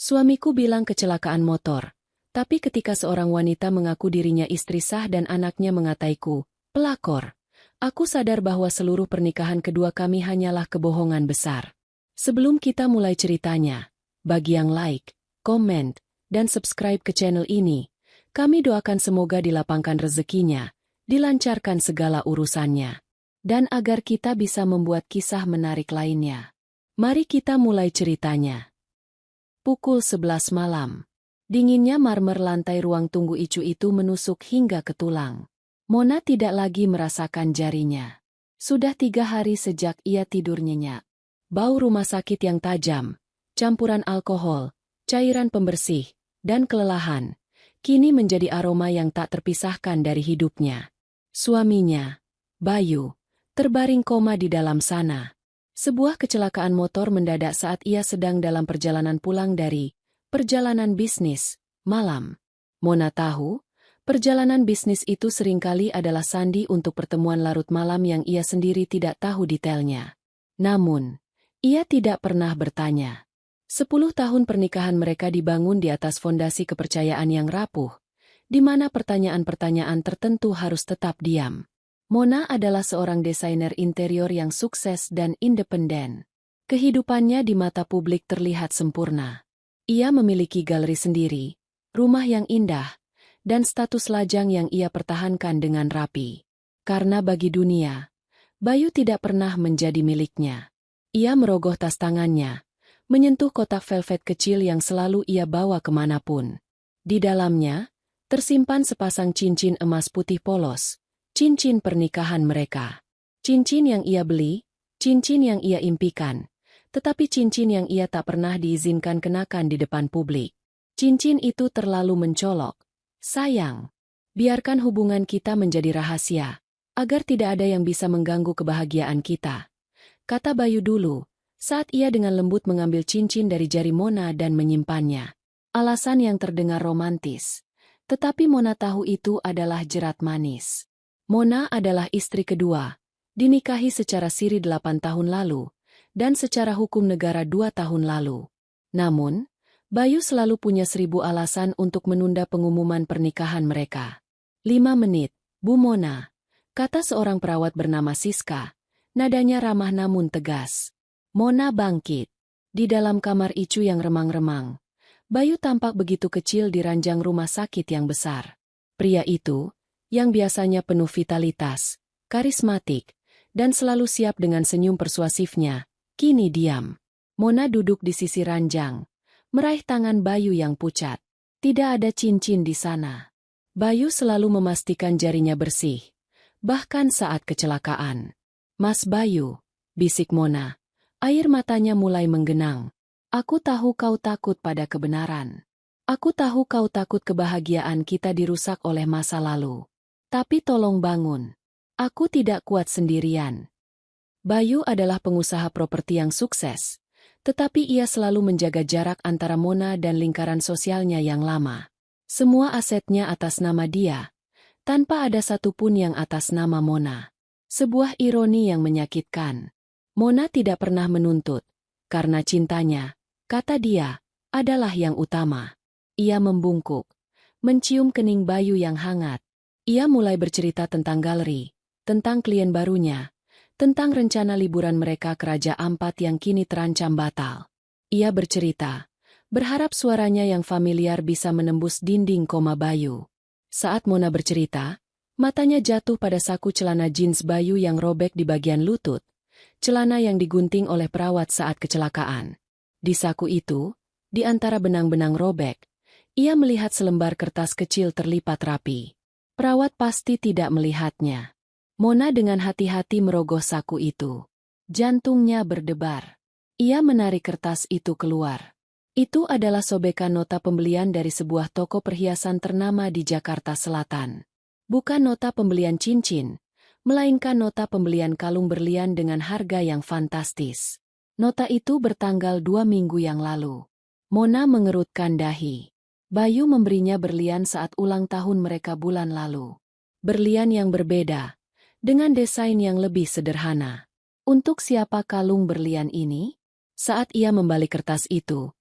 Suamiku bilang kecelakaan motor, tapi ketika seorang wanita mengaku dirinya istri sah dan anaknya mengataiku, pelakor, aku sadar bahwa seluruh pernikahan kedua kami hanyalah kebohongan besar. Sebelum kita mulai ceritanya, bagi yang like, komen, dan subscribe ke channel ini, kami doakan semoga dilapangkan rezekinya, dilancarkan segala urusannya, dan agar kita bisa membuat kisah menarik lainnya. Mari kita mulai ceritanya. Pukul 11 malam. Dinginnya marmer lantai ruang tunggu Icu itu menusuk hingga ke tulang. Mona tidak lagi merasakan jarinya. Sudah 3 hari sejak ia tidur nyenyak. Bau rumah sakit yang tajam, campuran alkohol, cairan pembersih, dan kelelahan, kini menjadi aroma yang tak terpisahkan dari hidupnya. Suaminya, Bayu, terbaring koma di dalam sana. Sebuah kecelakaan motor mendadak saat ia sedang dalam perjalanan pulang dari perjalanan bisnis malam. Mona tahu, perjalanan bisnis itu seringkali adalah sandi untuk pertemuan larut malam yang ia sendiri tidak tahu detailnya. Namun, ia tidak pernah bertanya. 10 tahun pernikahan mereka dibangun di atas fondasi kepercayaan yang rapuh, di mana pertanyaan-pertanyaan tertentu harus tetap diam. Mona adalah seorang desainer interior yang sukses dan independen. Kehidupannya di mata publik terlihat sempurna. Ia memiliki galeri sendiri, rumah yang indah, dan status lajang yang ia pertahankan dengan rapi. Karena bagi dunia, Bayu tidak pernah menjadi miliknya. Ia merogoh tas tangannya, menyentuh kotak velvet kecil yang selalu ia bawa kemanapun. Di dalamnya, tersimpan sepasang cincin emas putih polos. Cincin pernikahan mereka. Cincin yang ia beli, cincin yang ia impikan, tetapi cincin yang ia tak pernah diizinkan kenakan di depan publik. Cincin itu terlalu mencolok. Sayang, biarkan hubungan kita menjadi rahasia, agar tidak ada yang bisa mengganggu kebahagiaan kita, kata Bayu dulu, saat ia dengan lembut mengambil cincin dari jari Mona dan menyimpannya. Alasan yang terdengar romantis, tetapi Mona tahu itu adalah jerat manis. Mona adalah istri kedua, dinikahi secara siri 8 tahun lalu, dan secara hukum negara 2 tahun lalu. Namun, Bayu selalu punya 1000 alasan untuk menunda pengumuman pernikahan mereka. 5 menit, Bu Mona, kata seorang perawat bernama Siska, nadanya ramah namun tegas. Mona bangkit. Di dalam kamar Icu yang remang-remang, Bayu tampak begitu kecil di ranjang rumah sakit yang besar. Pria itu, yang biasanya penuh vitalitas, karismatik, dan selalu siap dengan senyum persuasifnya, kini diam. Mona duduk di sisi ranjang, meraih tangan Bayu yang pucat. Tidak ada cincin di sana. Bayu selalu memastikan jarinya bersih, bahkan saat kecelakaan. Mas Bayu, bisik Mona, air matanya mulai menggenang. Aku tahu kau takut pada kebenaran. Aku tahu kau takut kebahagiaan kita dirusak oleh masa lalu. Tapi tolong bangun. Aku tidak kuat sendirian. Bayu adalah pengusaha properti yang sukses, tetapi ia selalu menjaga jarak antara Mona dan lingkaran sosialnya yang lama. Semua asetnya atas nama dia, tanpa ada satupun yang atas nama Mona. Sebuah ironi yang menyakitkan. Mona tidak pernah menuntut, karena cintanya, kata dia, adalah yang utama. Ia membungkuk, mencium kening Bayu yang hangat. Ia mulai bercerita tentang galeri, tentang klien barunya, tentang rencana liburan mereka ke Raja Ampat yang kini terancam batal. Ia bercerita, berharap suaranya yang familiar bisa menembus dinding koma Bayu. Saat Mona bercerita, matanya jatuh pada saku celana jeans Bayu yang robek di bagian lutut, celana yang digunting oleh perawat saat kecelakaan. Di saku itu, di antara benang-benang robek, ia melihat selembar kertas kecil terlipat rapi. Perawat pasti tidak melihatnya. Mona dengan hati-hati merogoh saku itu. Jantungnya berdebar. Ia menarik kertas itu keluar. Itu adalah sobekan nota pembelian dari sebuah toko perhiasan ternama di Jakarta Selatan. Bukan nota pembelian cincin, melainkan nota pembelian kalung berlian dengan harga yang fantastis. Nota itu bertanggal 2 minggu yang lalu. Mona mengerutkan dahi. Bayu memberinya berlian saat ulang tahun mereka bulan lalu. Berlian yang berbeda, dengan desain yang lebih sederhana. Untuk siapa kalung berlian ini? Saat ia membalik kertas itu,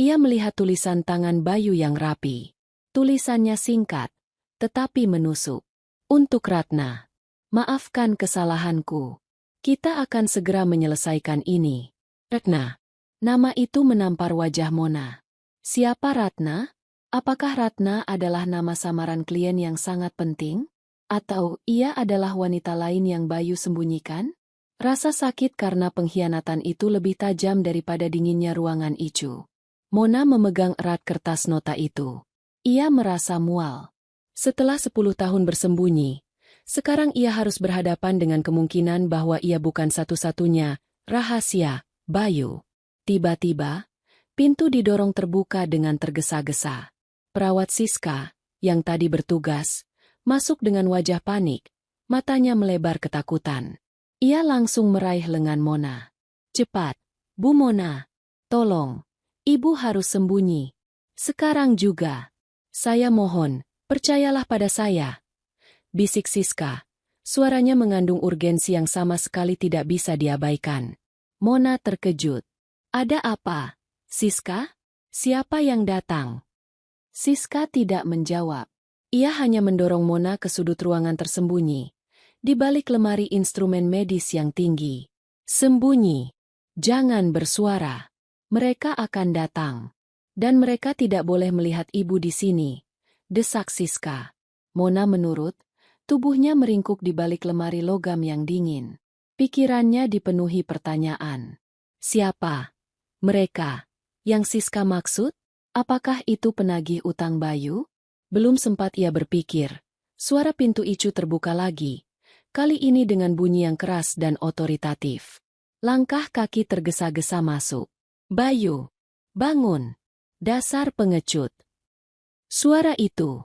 Ia melihat tulisan tangan Bayu yang rapi. Tulisannya singkat, tetapi menusuk. Untuk Ratna. Maafkan kesalahanku. Kita akan segera menyelesaikan ini. Ratna. Nama itu menampar wajah Mona. Siapa Ratna? Apakah Ratna adalah nama samaran klien yang sangat penting? Atau ia adalah wanita lain yang Bayu sembunyikan? Rasa sakit karena pengkhianatan itu lebih tajam daripada dinginnya ruangan Icu. Mona memegang erat kertas nota itu. Ia merasa mual. Setelah 10 tahun bersembunyi, sekarang ia harus berhadapan dengan kemungkinan bahwa ia bukan satu-satunya rahasia Bayu. Tiba-tiba, pintu didorong terbuka dengan tergesa-gesa. Perawat Siska, yang tadi bertugas, masuk dengan wajah panik, matanya melebar ketakutan. Ia langsung meraih lengan Mona. Cepat, Bu Mona, tolong. Ibu harus sembunyi. Sekarang juga. Saya mohon, percayalah pada saya. Bisik Siska. Suaranya mengandung urgensi yang sama sekali tidak bisa diabaikan. Mona terkejut. Ada apa? Siska? Siapa yang datang? Siska tidak menjawab. Ia hanya mendorong Mona ke sudut ruangan tersembunyi, di balik lemari instrumen medis yang tinggi. Sembunyi. Jangan bersuara. Mereka akan datang. Dan mereka tidak boleh melihat ibu di sini. Desak Siska. Mona menurut, tubuhnya meringkuk di balik lemari logam yang dingin. Pikirannya dipenuhi pertanyaan. Siapa? Mereka. Yang Siska maksud? Apakah itu penagih utang Bayu? Belum sempat ia berpikir. Suara pintu Icu terbuka lagi. Kali ini dengan bunyi yang keras dan otoritatif. Langkah kaki tergesa-gesa masuk. Bayu, bangun. Dasar pengecut. Suara itu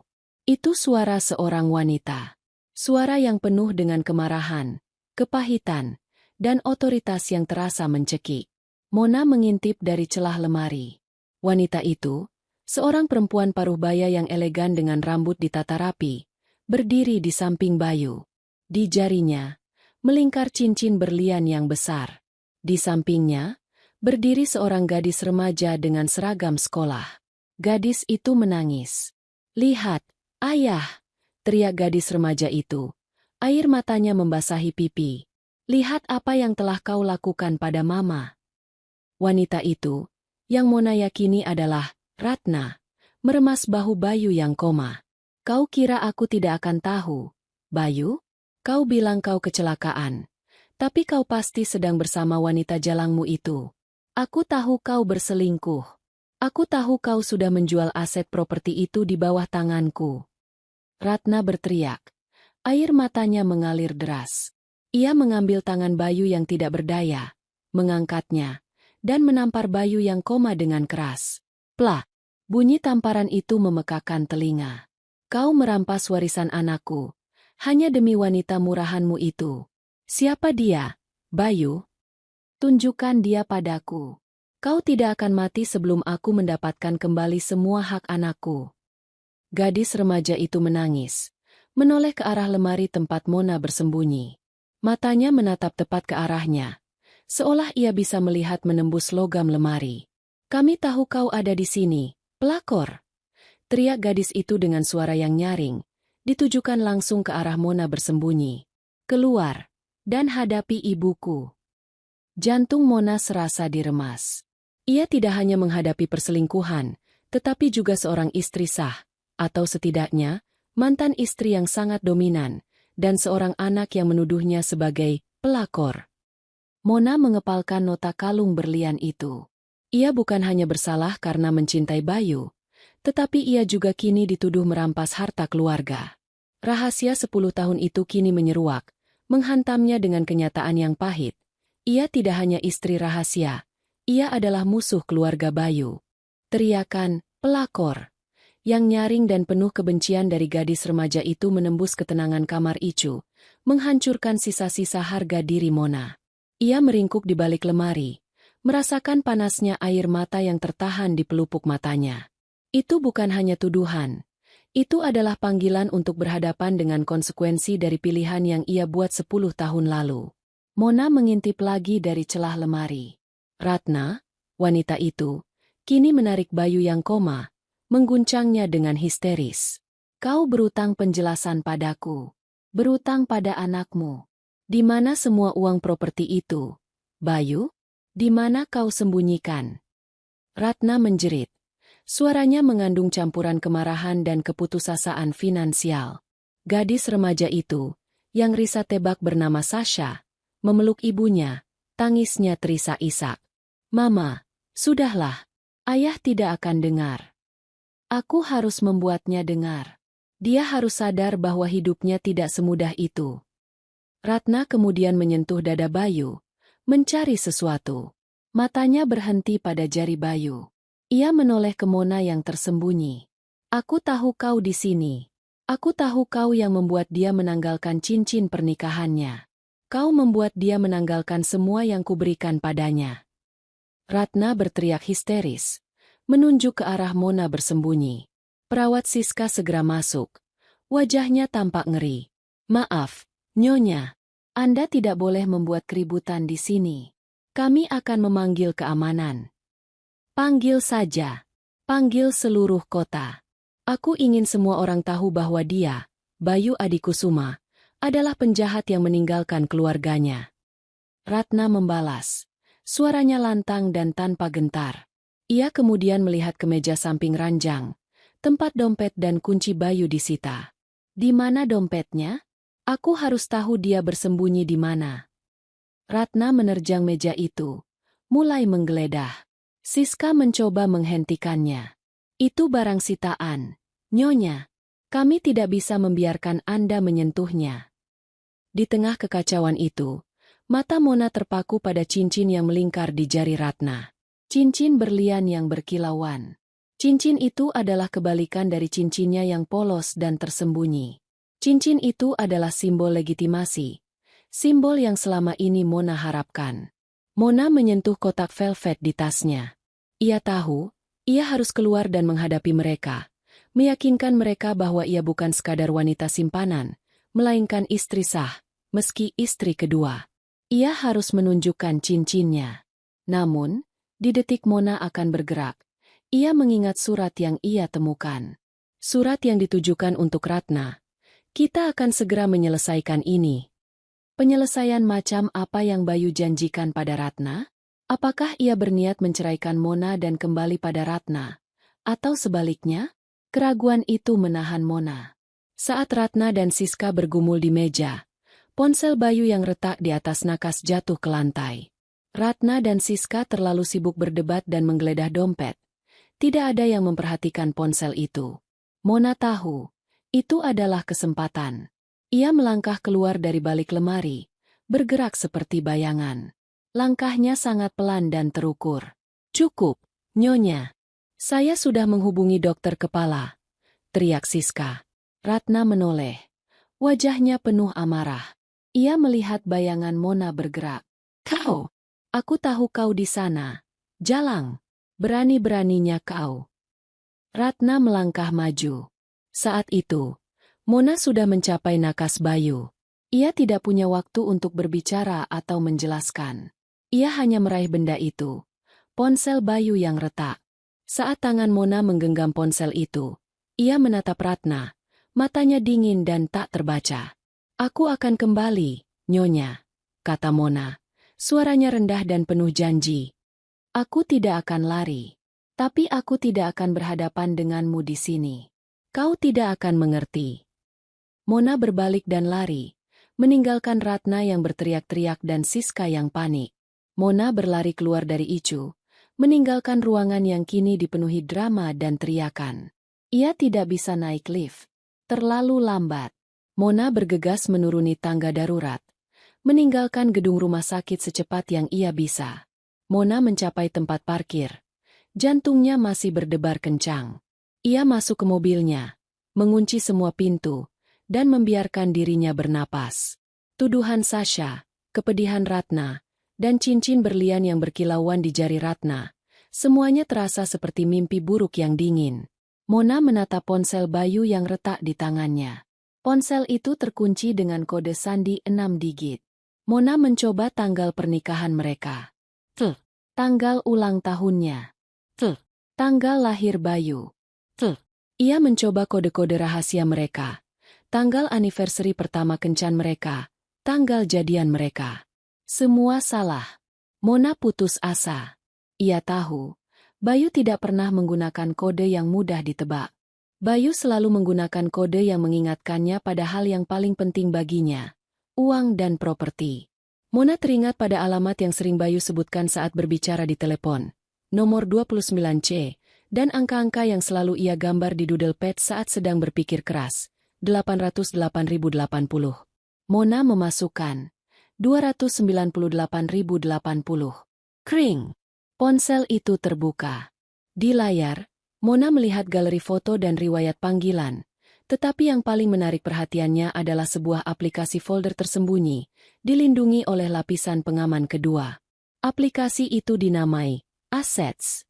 suara seorang wanita. Suara yang penuh dengan kemarahan, kepahitan, dan otoritas yang terasa mencekik. Mona mengintip dari celah lemari. Wanita itu, seorang perempuan paruh-baya yang elegan dengan rambut ditata rapi, berdiri di samping Bayu. Di jarinya, melingkar cincin berlian yang besar. Di sampingnya, berdiri seorang gadis remaja dengan seragam sekolah. Gadis itu menangis. Lihat, ayah, teriak gadis remaja itu. Air matanya membasahi pipi. Lihat apa yang telah kau lakukan pada mama. Wanita itu, yang Mona yakini adalah Ratna, meremas bahu Bayu yang koma. Kau kira aku tidak akan tahu, Bayu? Kau bilang kau kecelakaan. Tapi kau pasti sedang bersama wanita jalangmu itu. Aku tahu kau berselingkuh. Aku tahu kau sudah menjual aset properti itu di bawah tanganku. Ratna berteriak. Air matanya mengalir deras. Ia mengambil tangan Bayu yang tidak berdaya, mengangkatnya, dan menampar Bayu yang koma dengan keras. Plak! Bunyi tamparan itu memekakan telinga. Kau merampas warisan anakku, hanya demi wanita murahanmu itu. Siapa dia, Bayu? Tunjukkan dia padaku. Kau tidak akan mati sebelum aku mendapatkan kembali semua hak anakku. Gadis remaja itu menangis, menoleh ke arah lemari tempat Mona bersembunyi. Matanya menatap tepat ke arahnya, seolah ia bisa melihat menembus logam lemari. Kami tahu kau ada di sini, pelakor. Teriak gadis itu dengan suara yang nyaring, ditujukan langsung ke arah Mona bersembunyi. Keluar, dan hadapi ibuku. Jantung Mona serasa diremas. Ia tidak hanya menghadapi perselingkuhan, tetapi juga seorang istri sah, atau setidaknya, mantan istri yang sangat dominan, dan seorang anak yang menuduhnya sebagai pelakor. Mona mengepalkan nota kalung berlian itu. Ia bukan hanya bersalah karena mencintai Bayu, tetapi ia juga kini dituduh merampas harta keluarga. Rahasia 10 tahun itu kini menyeruak, menghantamnya dengan kenyataan yang pahit. Ia tidak hanya istri rahasia, ia adalah musuh keluarga Bayu. Teriakan, pelakor, yang nyaring dan penuh kebencian dari gadis remaja itu menembus ketenangan kamar Icu, menghancurkan sisa-sisa harga diri Mona. Ia meringkuk di balik lemari, merasakan panasnya air mata yang tertahan di pelupuk matanya. Itu bukan hanya tuduhan, itu adalah panggilan untuk berhadapan dengan konsekuensi dari pilihan yang ia buat 10 tahun lalu. Mona mengintip lagi dari celah lemari. Ratna, wanita itu, kini menarik Bayu yang koma, mengguncangnya dengan histeris. Kau berutang penjelasan padaku. Berutang pada anakmu. Di mana semua uang properti itu? Bayu? Di mana kau sembunyikan? Ratna menjerit. Suaranya mengandung campuran kemarahan dan keputusasaan finansial. Gadis remaja itu, yang Risa tebak bernama Sasha, memeluk ibunya, tangisnya terisak-isak. Mama, sudahlah. Ayah tidak akan dengar. Aku harus membuatnya dengar. Dia harus sadar bahwa hidupnya tidak semudah itu. Ratna kemudian menyentuh dada Bayu, mencari sesuatu. Matanya berhenti pada jari Bayu. Ia menoleh ke Mona yang tersembunyi. Aku tahu kau di sini. Aku tahu kau yang membuat dia menanggalkan cincin pernikahannya. Kau membuat dia menanggalkan semua yang kuberikan padanya. Ratna berteriak histeris, menunjuk ke arah Mona bersembunyi. Perawat Siska segera masuk. Wajahnya tampak ngeri. Maaf, Nyonya. Anda tidak boleh membuat keributan di sini. Kami akan memanggil keamanan. Panggil saja. Panggil seluruh kota. Aku ingin semua orang tahu bahwa dia, Bayu Adikusuma, adalah penjahat yang meninggalkan keluarganya. Ratna membalas. Suaranya lantang dan tanpa gentar. Ia kemudian melihat ke meja samping ranjang. Tempat dompet dan kunci Bayu disita. Di mana dompetnya? Aku harus tahu dia bersembunyi di mana. Ratna menerjang meja itu. Mulai menggeledah. Siska mencoba menghentikannya. Itu barang sitaan. Nyonya, kami tidak bisa membiarkan Anda menyentuhnya. Di tengah kekacauan itu, mata Mona terpaku pada cincin yang melingkar di jari Ratna. Cincin berlian yang berkilauan. Cincin itu adalah kebalikan dari cincinnya yang polos dan tersembunyi. Cincin itu adalah simbol legitimasi. Simbol yang selama ini Mona harapkan. Mona menyentuh kotak velvet di tasnya. Ia tahu, ia harus keluar dan menghadapi mereka. Meyakinkan mereka bahwa ia bukan sekadar wanita simpanan, melainkan istri sah, meski istri kedua. Ia harus menunjukkan cincinnya. Namun, di detik Mona akan bergerak, ia mengingat surat yang ia temukan. Surat yang ditujukan untuk Ratna. Kita akan segera menyelesaikan ini. Penyelesaian macam apa yang Bayu janjikan pada Ratna? Apakah ia berniat menceraikan Mona dan kembali pada Ratna? Atau sebaliknya? Keraguan itu menahan Mona. Saat Ratna dan Siska bergumul di meja, ponsel Bayu yang retak di atas nakas jatuh ke lantai. Ratna dan Siska terlalu sibuk berdebat dan menggeledah dompet. Tidak ada yang memperhatikan ponsel itu. Mona tahu, itu adalah kesempatan. Ia melangkah keluar dari balik lemari, bergerak seperti bayangan. Langkahnya sangat pelan dan terukur. Cukup, Nyonya. Saya sudah menghubungi dokter kepala. Teriak Siska. Ratna menoleh. Wajahnya penuh amarah. Ia melihat bayangan Mona bergerak. Kau! Aku tahu kau di sana. Jalang! Berani-beraninya kau. Ratna melangkah maju. Saat itu, Mona sudah mencapai nakas Bayu. Ia tidak punya waktu untuk berbicara atau menjelaskan. Ia hanya meraih benda itu. Ponsel Bayu yang retak. Saat tangan Mona menggenggam ponsel itu, ia menatap Ratna. Matanya dingin dan tak terbaca. Aku akan kembali, Nyonya, kata Mona. Suaranya rendah dan penuh janji. Aku tidak akan lari. Tapi aku tidak akan berhadapan denganmu di sini. Kau tidak akan mengerti. Mona berbalik dan lari, meninggalkan Ratna yang berteriak-teriak dan Siska yang panik. Mona berlari keluar dari Icu, meninggalkan ruangan yang kini dipenuhi drama dan teriakan. Ia tidak bisa naik lift. Terlalu lambat. Mona bergegas menuruni tangga darurat, meninggalkan gedung rumah sakit secepat yang ia bisa. Mona mencapai tempat parkir. Jantungnya masih berdebar kencang. Ia masuk ke mobilnya, mengunci semua pintu, dan membiarkan dirinya bernapas. Tuduhan Sasha, kepedihan Ratna, dan cincin berlian yang berkilauan di jari Ratna, semuanya terasa seperti mimpi buruk yang dingin. Mona menatap ponsel Bayu yang retak di tangannya. Ponsel itu terkunci dengan kode sandi 6 digit. Mona mencoba tanggal pernikahan mereka. Tanggal ulang tahunnya. Tanggal lahir Bayu. Ia mencoba kode-kode rahasia mereka. Tanggal anniversary pertama kencan mereka. Tanggal jadian mereka. Semua salah. Mona putus asa. Ia tahu, Bayu tidak pernah menggunakan kode yang mudah ditebak. Bayu selalu menggunakan kode yang mengingatkannya pada hal yang paling penting baginya. Uang dan properti. Mona teringat pada alamat yang sering Bayu sebutkan saat berbicara di telepon. Nomor 29C. Dan angka-angka yang selalu ia gambar di doodle pad saat sedang berpikir keras. 808.080. Mona memasukkan 298.080. Kring. Ponsel itu terbuka. Di layar, Mona melihat galeri foto dan riwayat panggilan. Tetapi yang paling menarik perhatiannya adalah sebuah aplikasi folder tersembunyi, dilindungi oleh lapisan pengaman kedua. Aplikasi itu dinamai Assets.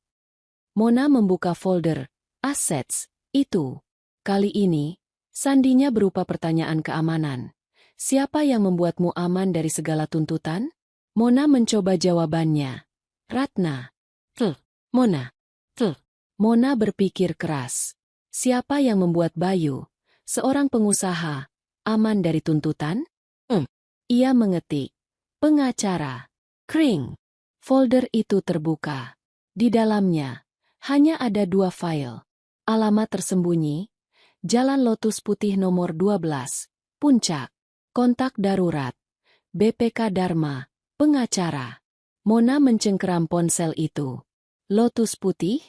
Mona membuka folder Assets itu. Kali ini, sandinya berupa pertanyaan keamanan. Siapa yang membuatmu aman dari segala tuntutan? Mona mencoba jawabannya. Ratna. Mona. Mona berpikir keras. Siapa yang membuat Bayu, seorang pengusaha, aman dari tuntutan? Ia mengetik. Pengacara. Kring. Folder itu terbuka. Di dalamnya, hanya ada 2 file. Alamat tersembunyi, Jalan Lotus Putih nomor 12, Puncak. Kontak darurat. BPK Dharma, pengacara. Mona mencengkeram ponsel itu. Lotus Putih?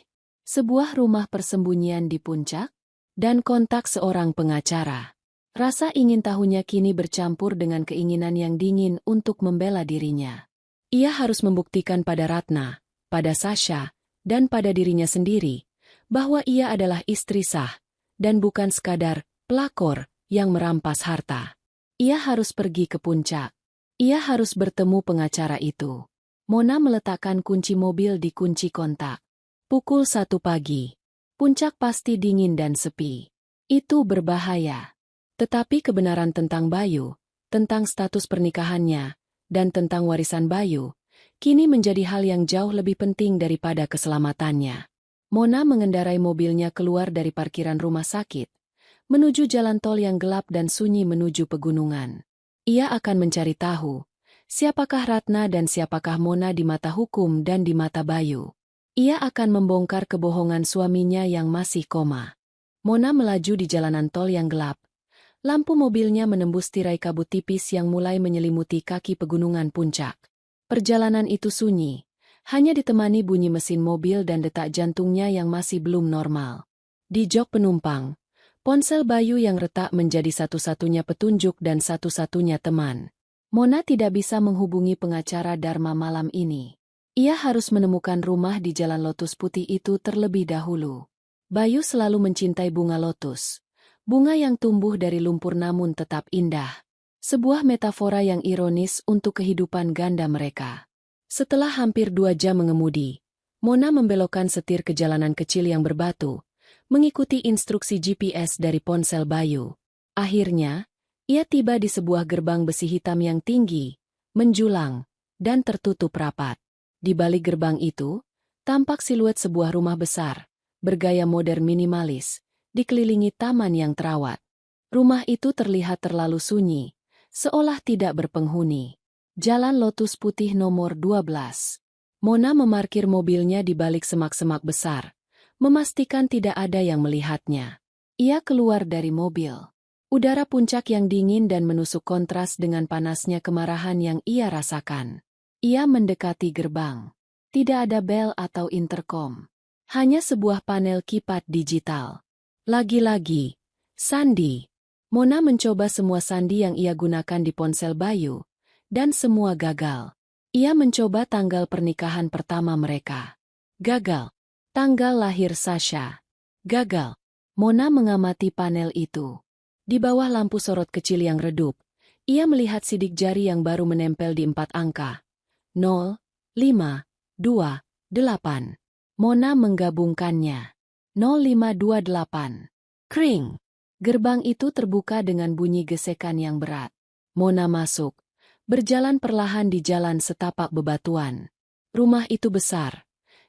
Sebuah rumah persembunyian di puncak? Dan kontak seorang pengacara. Rasa ingin tahunya kini bercampur dengan keinginan yang dingin untuk membela dirinya. Ia harus membuktikan pada Ratna, pada Sasha, dan pada dirinya sendiri, bahwa ia adalah istri sah, dan bukan sekadar pelakor yang merampas harta. Ia harus pergi ke puncak. Ia harus bertemu pengacara itu. Mona meletakkan kunci mobil di kunci kontak. Pukul 1 pagi. Puncak pasti dingin dan sepi. Itu berbahaya. Tetapi kebenaran tentang Bayu, tentang status pernikahannya, dan tentang warisan Bayu, kini menjadi hal yang jauh lebih penting daripada keselamatannya. Mona mengendarai mobilnya keluar dari parkiran rumah sakit, menuju jalan tol yang gelap dan sunyi menuju pegunungan. Ia akan mencari tahu, siapakah Ratna dan siapakah Mona di mata hukum dan di mata Bayu. Ia akan membongkar kebohongan suaminya yang masih koma. Mona melaju di jalanan tol yang gelap. Lampu mobilnya menembus tirai kabut tipis yang mulai menyelimuti kaki pegunungan puncak. Perjalanan itu sunyi, hanya ditemani bunyi mesin mobil dan detak jantungnya yang masih belum normal. Di jok penumpang, ponsel Bayu yang retak menjadi satu-satunya petunjuk dan satu-satunya teman. Mona tidak bisa menghubungi pengacara Dharma malam ini. Ia harus menemukan rumah di Jalan Lotus Putih itu terlebih dahulu. Bayu selalu mencintai bunga lotus. Bunga yang tumbuh dari lumpur namun tetap indah. Sebuah metafora yang ironis untuk kehidupan ganda mereka. Setelah hampir 2 jam mengemudi, Mona membelokkan setir ke jalanan kecil yang berbatu, mengikuti instruksi GPS dari ponsel Bayu. Akhirnya, ia tiba di sebuah gerbang besi hitam yang tinggi, menjulang, dan tertutup rapat. Di balik gerbang itu, tampak siluet sebuah rumah besar, bergaya modern minimalis, dikelilingi taman yang terawat. Rumah itu terlihat terlalu sunyi, seolah tidak berpenghuni. Jalan Lotus Putih nomor 12. Mona memarkir mobilnya di balik semak-semak besar, memastikan tidak ada yang melihatnya. Ia keluar dari mobil. Udara puncak yang dingin dan menusuk kontras dengan panasnya kemarahan yang ia rasakan. Ia mendekati gerbang. Tidak ada bel atau intercom. Hanya sebuah panel keypad digital. Lagi-lagi, sandi. Mona mencoba semua sandi yang ia gunakan di ponsel Bayu, dan semua gagal. Ia mencoba tanggal pernikahan pertama mereka. Gagal. Tanggal lahir Sasha. Gagal. Mona mengamati panel itu. Di bawah lampu sorot kecil yang redup, ia melihat sidik jari yang baru menempel di 4 angka. 0, 5, 2, 8. Mona menggabungkannya. 0528. Kring. Gerbang itu terbuka dengan bunyi gesekan yang berat. Mona masuk. Berjalan perlahan di jalan setapak bebatuan. Rumah itu besar.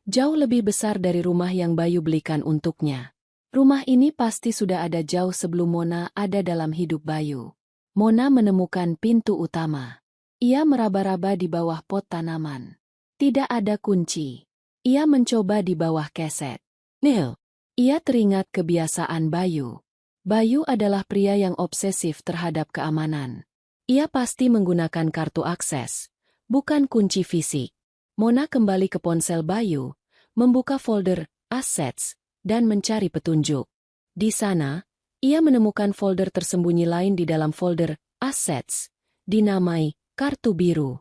Jauh lebih besar dari rumah yang Bayu belikan untuknya. Rumah ini pasti sudah ada jauh sebelum Mona ada dalam hidup Bayu. Mona menemukan pintu utama. Ia meraba-raba di bawah pot tanaman. Tidak ada kunci. Ia mencoba di bawah keset. Nil. Ia teringat kebiasaan Bayu. Bayu adalah pria yang obsesif terhadap keamanan. Ia pasti menggunakan kartu akses, bukan kunci fisik. Mona kembali ke ponsel Bayu, membuka folder Assets, dan mencari petunjuk. Di sana, ia menemukan folder tersembunyi lain di dalam folder Assets, dinamai Kartu Biru.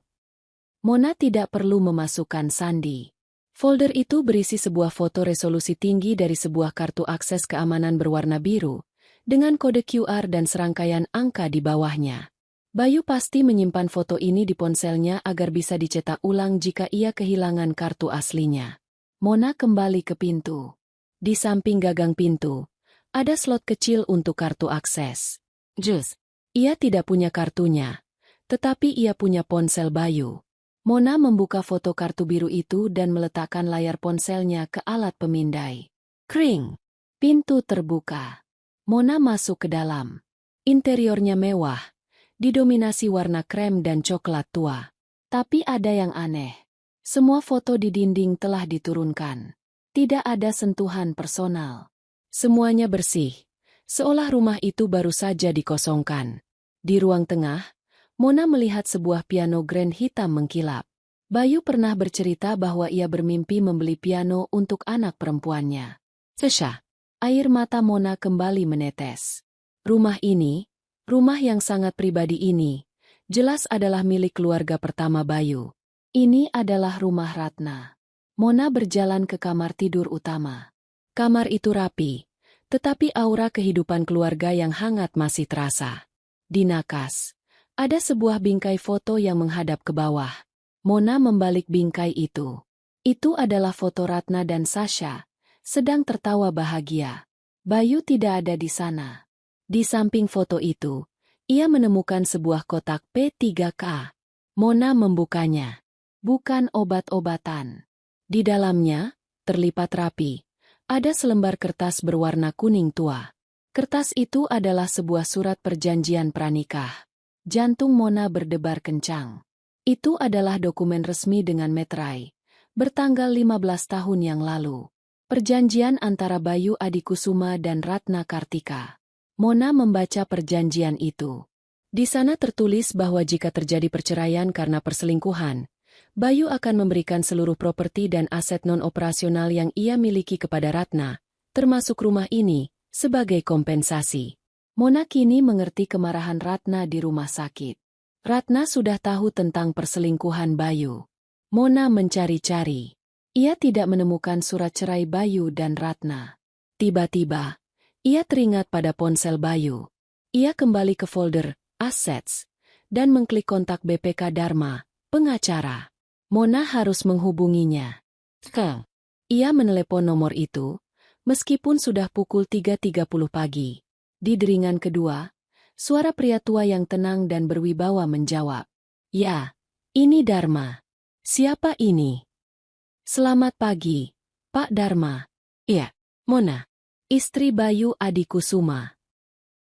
Mona tidak perlu memasukkan sandi. Folder itu berisi sebuah foto resolusi tinggi dari sebuah kartu akses keamanan berwarna biru, dengan kode QR dan serangkaian angka di bawahnya. Bayu pasti menyimpan foto ini di ponselnya agar bisa dicetak ulang jika ia kehilangan kartu aslinya. Mona kembali ke pintu. Di samping gagang pintu, ada slot kecil untuk kartu akses. Ia tidak punya kartunya, tetapi ia punya ponsel Bayu. Mona membuka foto kartu biru itu dan meletakkan layar ponselnya ke alat pemindai. Kring! Pintu terbuka. Mona masuk ke dalam. Interiornya mewah, didominasi warna krem dan coklat tua. Tapi ada yang aneh. Semua foto di dinding telah diturunkan. Tidak ada sentuhan personal. Semuanya bersih, seolah rumah itu baru saja dikosongkan. Di ruang tengah, Mona melihat sebuah piano grand hitam mengkilap. Bayu pernah bercerita bahwa ia bermimpi membeli piano untuk anak perempuannya. Sesha. Air mata Mona kembali menetes. Rumah ini, rumah yang sangat pribadi ini, jelas adalah milik keluarga pertama Bayu. Ini adalah rumah Ratna. Mona berjalan ke kamar tidur utama. Kamar itu rapi, tetapi aura kehidupan keluarga yang hangat masih terasa. Di nakas, ada sebuah bingkai foto yang menghadap ke bawah. Mona membalik bingkai itu. Itu adalah foto Ratna dan Sasha, sedang tertawa bahagia. Bayu tidak ada di sana. Di samping foto itu, ia menemukan sebuah kotak P3K. Mona membukanya. Bukan obat-obatan. Di dalamnya, terlipat rapi, ada selembar kertas berwarna kuning tua. Kertas itu adalah sebuah surat perjanjian pranikah. Jantung Mona berdebar kencang. Itu adalah dokumen resmi dengan meterai, bertanggal 15 tahun yang lalu. Perjanjian antara Bayu Adikusuma dan Ratna Kartika. Mona membaca perjanjian itu. Di sana tertulis bahwa jika terjadi perceraian karena perselingkuhan, Bayu akan memberikan seluruh properti dan aset non-operasional yang ia miliki kepada Ratna, termasuk rumah ini, sebagai kompensasi. Mona kini mengerti kemarahan Ratna di rumah sakit. Ratna sudah tahu tentang perselingkuhan Bayu. Mona mencari-cari. Ia tidak menemukan surat cerai Bayu dan Ratna. Tiba-tiba, ia teringat pada ponsel Bayu. Ia kembali ke folder Assets dan mengklik kontak BPK Dharma, pengacara. Mona harus menghubunginya. Ia menelepon nomor itu, meskipun sudah pukul 3.30 pagi. Di deringan kedua, suara pria tua yang tenang dan berwibawa menjawab. Ya, ini Dharma. Siapa ini? Selamat pagi, Pak Dharma. Iya, Mona. Istri Bayu Adikusuma.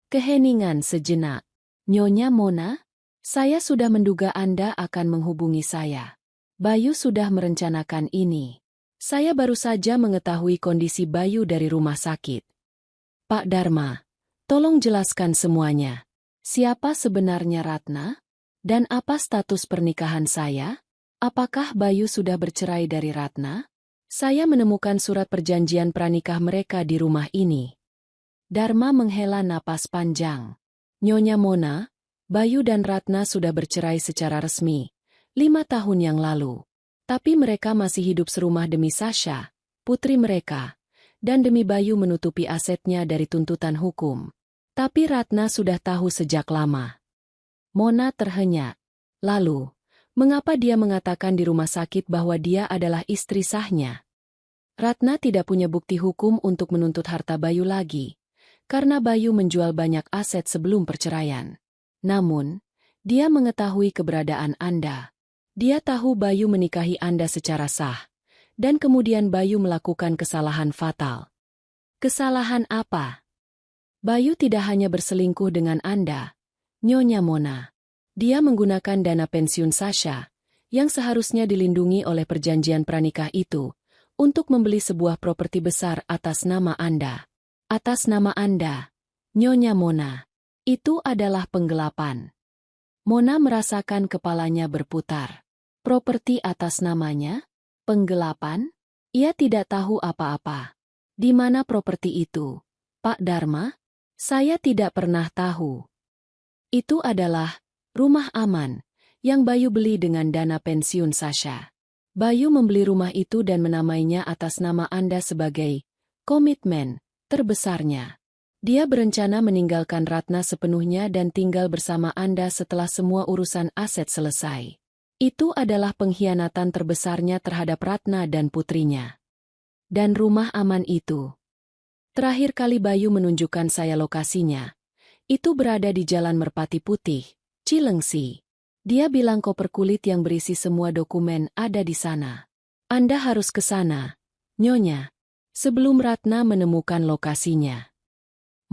Keheningan sejenak. Nyonya Mona, saya sudah menduga Anda akan menghubungi saya. Bayu sudah merencanakan ini. Saya baru saja mengetahui kondisi Bayu dari rumah sakit. Pak Dharma, tolong jelaskan semuanya. Siapa sebenarnya Ratna? Dan apa status pernikahan saya? Apakah Bayu sudah bercerai dari Ratna? Saya menemukan surat perjanjian pranikah mereka di rumah ini. Dharma menghela napas panjang. Nyonya Mona, Bayu dan Ratna sudah bercerai secara resmi 5 tahun yang lalu. Tapi mereka masih hidup serumah demi Sasha, putri mereka, dan demi Bayu menutupi asetnya dari tuntutan hukum. Tapi Ratna sudah tahu sejak lama. Mona terhenyak. Lalu, mengapa dia mengatakan di rumah sakit bahwa dia adalah istri sahnya? Ratna tidak punya bukti hukum untuk menuntut harta Bayu lagi, karena Bayu menjual banyak aset sebelum perceraian. Namun, dia mengetahui keberadaan Anda. Dia tahu Bayu menikahi Anda secara sah, dan kemudian Bayu melakukan kesalahan fatal. Kesalahan apa? Bayu tidak hanya berselingkuh dengan Anda, Nyonya Mona. Dia menggunakan dana pensiun Sasha, yang seharusnya dilindungi oleh perjanjian pranikah itu, untuk membeli sebuah properti besar atas nama Anda. Atas nama Anda, Nyonya Mona. Itu adalah penggelapan. Mona merasakan kepalanya berputar. Properti atas namanya? Penggelapan? Ia tidak tahu apa-apa. Di mana properti itu, Pak Dharma? Saya tidak pernah tahu. Itu adalah rumah aman yang Bayu beli dengan dana pensiun Sasha. Bayu membeli rumah itu dan menamainya atas nama Anda sebagai komitmen terbesarnya. Dia berencana meninggalkan Ratna sepenuhnya dan tinggal bersama Anda setelah semua urusan aset selesai. Itu adalah pengkhianatan terbesarnya terhadap Ratna dan putrinya. Dan rumah aman itu. Terakhir kali Bayu menunjukkan saya lokasinya. Itu berada di Jalan Merpati Putih, Cilengsi. Dia bilang koper kulit yang berisi semua dokumen ada di sana. Anda harus ke sana, Nyonya, sebelum Ratna menemukan lokasinya.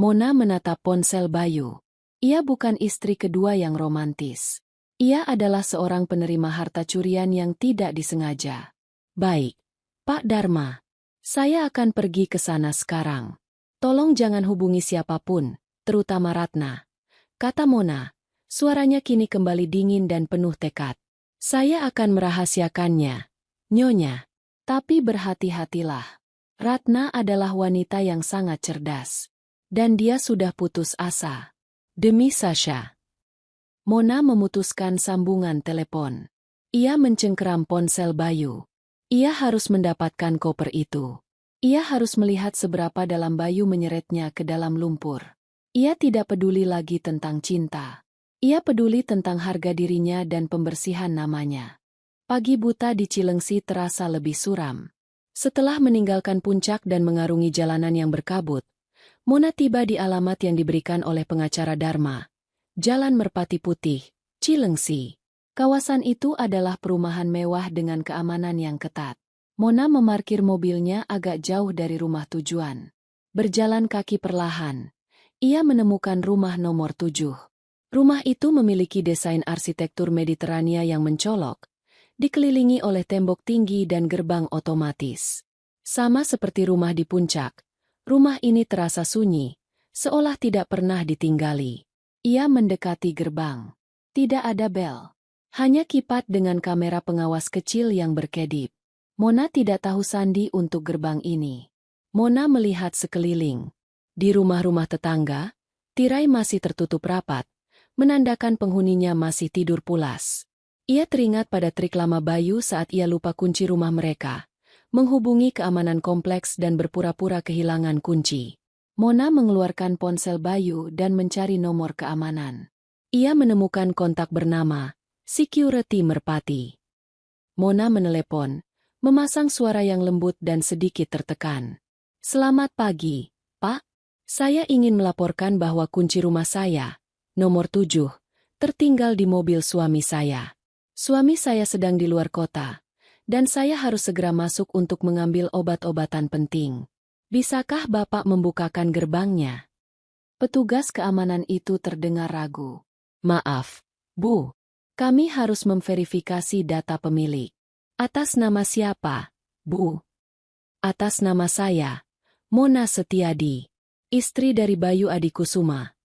Mona menatap ponsel Bayu. Ia bukan istri kedua yang romantis. Ia adalah seorang penerima harta curian yang tidak disengaja. Baik, Pak Dharma. Saya akan pergi ke sana sekarang. Tolong jangan hubungi siapapun, terutama Ratna. Kata Mona, suaranya kini kembali dingin dan penuh tekad. Saya akan merahasiakannya, Nyonya. Tapi berhati-hatilah. Ratna adalah wanita yang sangat cerdas. Dan dia sudah putus asa. Demi Sasha. Mona memutuskan sambungan telepon. Ia mencengkeram ponsel Bayu. Ia harus mendapatkan koper itu. Ia harus melihat seberapa dalam Bayu menyeretnya ke dalam lumpur. Ia tidak peduli lagi tentang cinta. Ia peduli tentang harga dirinya dan pembersihan namanya. Pagi buta di Cilengsi terasa lebih suram. Setelah meninggalkan puncak dan mengarungi jalanan yang berkabut, Mona tiba di alamat yang diberikan oleh pengacara Dharma. Jalan Merpati Putih, Cilengsi. Kawasan itu adalah perumahan mewah dengan keamanan yang ketat. Mona memarkir mobilnya agak jauh dari rumah tujuan. Berjalan kaki perlahan, ia menemukan rumah nomor 7. Rumah itu memiliki desain arsitektur Mediterania yang mencolok, dikelilingi oleh tembok tinggi dan gerbang otomatis. Sama seperti rumah di puncak, rumah ini terasa sunyi, seolah tidak pernah ditinggali. Ia mendekati gerbang. Tidak ada bel. Hanya kipat dengan kamera pengawas kecil yang berkedip. Mona tidak tahu sandi untuk gerbang ini. Mona melihat sekeliling. Di rumah-rumah tetangga, tirai masih tertutup rapat, menandakan penghuninya masih tidur pulas. Ia teringat pada trik lama Bayu saat ia lupa kunci rumah mereka, menghubungi keamanan kompleks dan berpura-pura kehilangan kunci. Mona mengeluarkan ponsel Bayu dan mencari nomor keamanan. Ia menemukan kontak bernama Security Merpati. Mona menelepon, memasang suara yang lembut dan sedikit tertekan. Selamat pagi, Pak. Saya ingin melaporkan bahwa kunci rumah saya, nomor 7, tertinggal di mobil suami saya. Suami saya sedang di luar kota, dan saya harus segera masuk untuk mengambil obat-obatan penting. Bisakah Bapak membukakan gerbangnya? Petugas keamanan itu terdengar ragu. Maaf, Bu. Kami harus memverifikasi data pemilik. Atas nama siapa, Bu? Atas nama saya, Mona Setiadi, istri dari Bayu Adikusuma.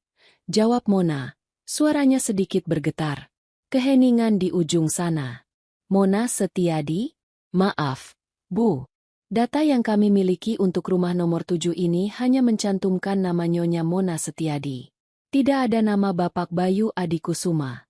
Jawab Mona, suaranya sedikit bergetar. Keheningan di ujung sana. Mona Setiadi? Maaf, Bu. Data yang kami miliki untuk rumah nomor 7 ini hanya mencantumkan nama Nyonya Mona Setiadi. Tidak ada nama Bapak Bayu Adikusuma.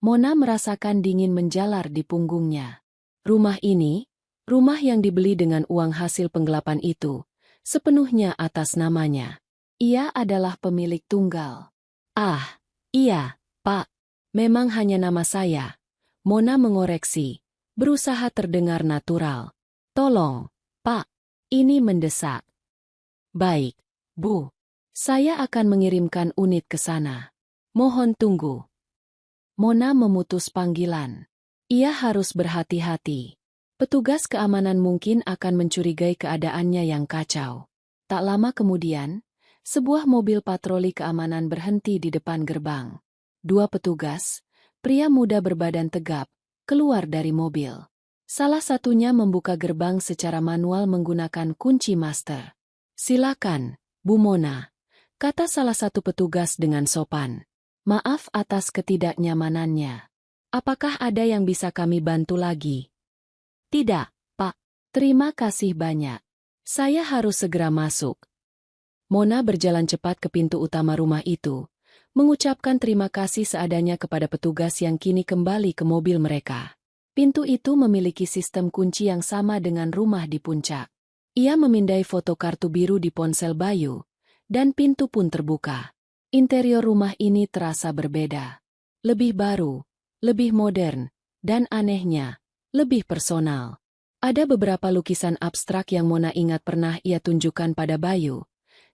Mona merasakan dingin menjalar di punggungnya. Rumah ini, rumah yang dibeli dengan uang hasil penggelapan itu, sepenuhnya atas namanya. Ia adalah pemilik tunggal. Ah, iya, Pak. Memang hanya nama saya. Mona mengoreksi, berusaha terdengar natural. Tolong, Pak. Ini mendesak. Baik, Bu. Saya akan mengirimkan unit ke sana. Mohon tunggu. Mona memutus panggilan. Ia harus berhati-hati. Petugas keamanan mungkin akan mencurigai keadaannya yang kacau. Tak lama kemudian, sebuah mobil patroli keamanan berhenti di depan gerbang. Dua petugas, pria muda berbadan tegap, keluar dari mobil. Salah satunya membuka gerbang secara manual menggunakan kunci master. "Silakan, Bu Mona," kata salah satu petugas dengan sopan. "Maaf atas ketidaknyamanannya. Apakah ada yang bisa kami bantu lagi?" "Tidak, Pak. Terima kasih banyak. Saya harus segera masuk." Mona berjalan cepat ke pintu utama rumah itu, mengucapkan terima kasih seadanya kepada petugas yang kini kembali ke mobil mereka. Pintu itu memiliki sistem kunci yang sama dengan rumah di puncak. Ia memindai foto kartu biru di ponsel Bayu, dan pintu pun terbuka. Interior rumah ini terasa berbeda. Lebih baru, lebih modern, dan anehnya, lebih personal. Ada beberapa lukisan abstrak yang Mona ingat pernah ia tunjukkan pada Bayu,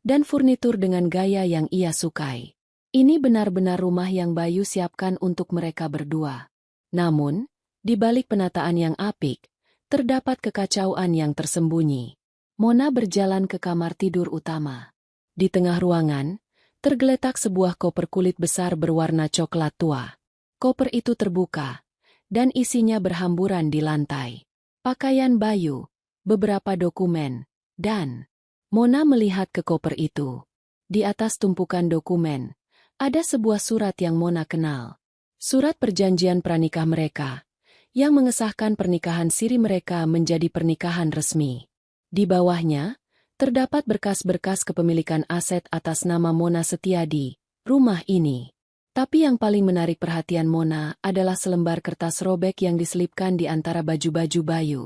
dan furnitur dengan gaya yang ia sukai. Ini benar-benar rumah yang Bayu siapkan untuk mereka berdua. Namun, di balik penataan yang apik, terdapat kekacauan yang tersembunyi. Mona berjalan ke kamar tidur utama. Di tengah ruangan, tergeletak sebuah koper kulit besar berwarna coklat tua. Koper itu terbuka, dan isinya berhamburan di lantai. Pakaian Bayu, beberapa dokumen, dan... Mona melihat ke koper itu. Di atas tumpukan dokumen, ada sebuah surat yang Mona kenal. Surat perjanjian pranikah mereka, yang mengesahkan pernikahan siri mereka menjadi pernikahan resmi. Di bawahnya, terdapat berkas-berkas kepemilikan aset atas nama Mona Setiadi, rumah ini. Tapi yang paling menarik perhatian Mona adalah selembar kertas robek yang diselipkan di antara baju-baju Bayu.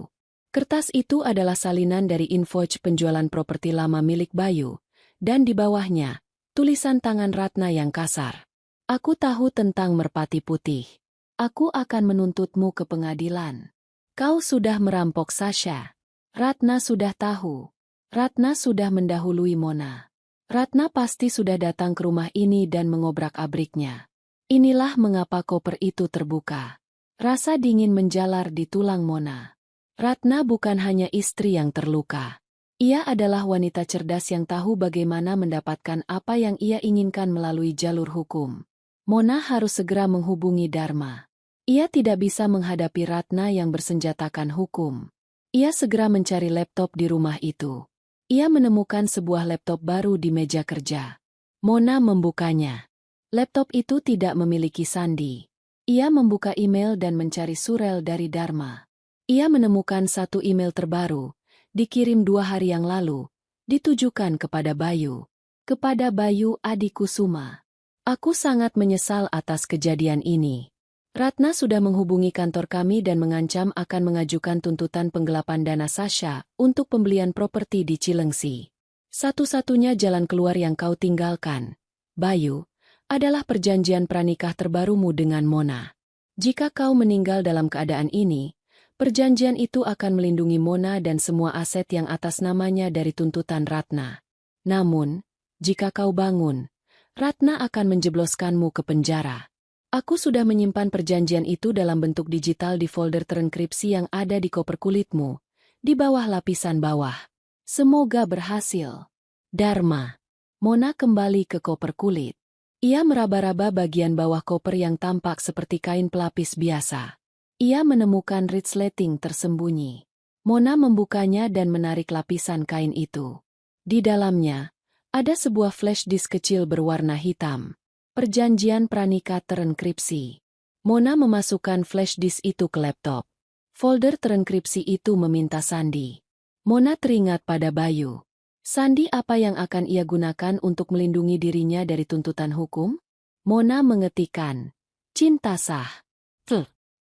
Kertas itu adalah salinan dari invoice penjualan properti lama milik Bayu, dan di bawahnya, tulisan tangan Ratna yang kasar. "Aku tahu tentang merpati putih. Aku akan menuntutmu ke pengadilan. Kau sudah merampok Sasha. Ratna sudah tahu. Ratna sudah mendahului Mona. Ratna pasti sudah datang ke rumah ini dan mengobrak-abriknya. Inilah mengapa koper itu terbuka." Rasa dingin menjalar di tulang Mona. Ratna bukan hanya istri yang terluka. Ia adalah wanita cerdas yang tahu bagaimana mendapatkan apa yang ia inginkan melalui jalur hukum. Mona harus segera menghubungi Dharma. Ia tidak bisa menghadapi Ratna yang bersenjatakan hukum. Ia segera mencari laptop di rumah itu. Ia menemukan sebuah laptop baru di meja kerja. Mona membukanya. Laptop itu tidak memiliki sandi. Ia membuka email dan mencari surel dari Dharma. Ia menemukan satu email terbaru, dikirim 2 hari yang lalu, ditujukan kepada Bayu. Kepada Bayu Adikusuma. "Aku sangat menyesal atas kejadian ini. Ratna sudah menghubungi kantor kami dan mengancam akan mengajukan tuntutan penggelapan dana Sasha untuk pembelian properti di Cilengsi. Satu-satunya jalan keluar yang kau tinggalkan, Bayu, adalah perjanjian pranikah terbarumu dengan Mona. Jika kau meninggal dalam keadaan ini, perjanjian itu akan melindungi Mona dan semua aset yang atas namanya dari tuntutan Ratna. Namun, jika kau bangun, Ratna akan menjebloskanmu ke penjara. Aku sudah menyimpan perjanjian itu dalam bentuk digital di folder terenkripsi yang ada di koper kulitmu, di bawah lapisan bawah. Semoga berhasil. Dharma." Mona kembali ke koper kulit. Ia meraba-raba bagian bawah koper yang tampak seperti kain pelapis biasa. Ia menemukan resleting tersembunyi. Mona membukanya dan menarik lapisan kain itu. Di dalamnya, ada sebuah flash disk kecil berwarna hitam. Perjanjian pranikah terenkripsi. Mona memasukkan flash disk itu ke laptop. Folder terenkripsi itu meminta sandi. Mona teringat pada Bayu. Sandi apa yang akan ia gunakan untuk melindungi dirinya dari tuntutan hukum? Mona mengetikkan, "Cinta sah."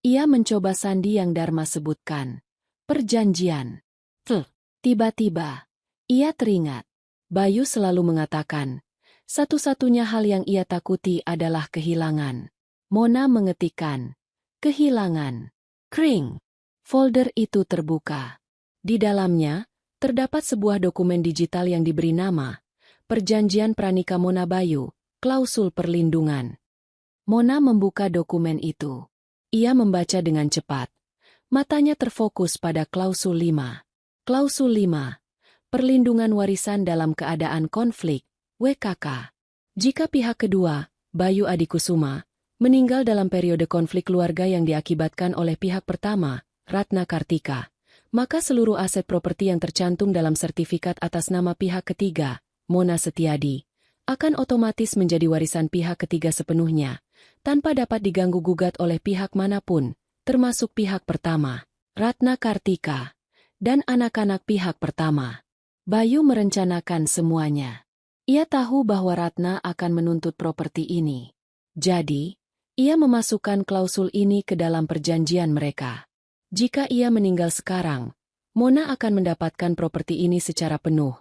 Ia mencoba sandi yang Dharma sebutkan. "Perjanjian." Tiba-tiba, ia teringat. Bayu selalu mengatakan, satu-satunya hal yang ia takuti adalah kehilangan. Mona mengetikkan, "Kehilangan." Kring. Folder itu terbuka. Di dalamnya, terdapat sebuah dokumen digital yang diberi nama, Perjanjian Pranikah Mona Bayu, Klausul Perlindungan. Mona membuka dokumen itu. Ia membaca dengan cepat. Matanya terfokus pada klausul 5. Klausul 5. Perlindungan warisan dalam keadaan konflik, WKK. Jika pihak kedua, Bayu Adikusuma, meninggal dalam periode konflik keluarga yang diakibatkan oleh pihak pertama, Ratna Kartika, maka seluruh aset properti yang tercantum dalam sertifikat atas nama pihak ketiga, Mona Setiadi, akan otomatis menjadi warisan pihak ketiga sepenuhnya, tanpa dapat diganggu-gugat oleh pihak manapun, termasuk pihak pertama, Ratna Kartika, dan anak-anak pihak pertama. Bayu merencanakan semuanya. Ia tahu bahwa Ratna akan menuntut properti ini. Jadi, ia memasukkan klausul ini ke dalam perjanjian mereka. Jika ia meninggal sekarang, Mona akan mendapatkan properti ini secara penuh,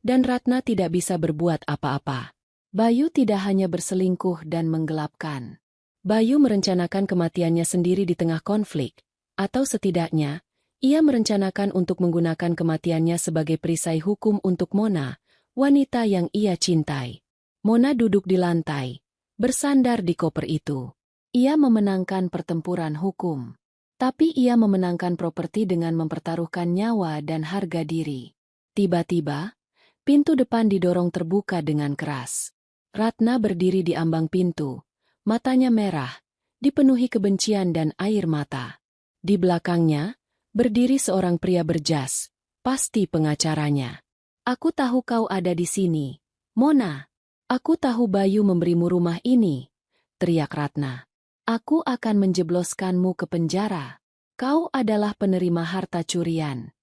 dan Ratna tidak bisa berbuat apa-apa. Bayu tidak hanya berselingkuh dan menggelapkan. Bayu merencanakan kematiannya sendiri di tengah konflik, atau setidaknya, ia merencanakan untuk menggunakan kematiannya sebagai perisai hukum untuk Mona, wanita yang ia cintai. Mona duduk di lantai, bersandar di koper itu. Ia memenangkan pertempuran hukum. Tapi ia memenangkan properti dengan mempertaruhkan nyawa dan harga diri. Tiba-tiba, pintu depan didorong terbuka dengan keras. Ratna berdiri di ambang pintu, matanya merah, dipenuhi kebencian dan air mata. Di belakangnya, berdiri seorang pria berjas, pasti pengacaranya. "Aku tahu kau ada di sini, Mona. Aku tahu Bayu memberimu rumah ini," teriak Ratna. "Aku akan menjebloskanmu ke penjara. Kau adalah penerima harta curian."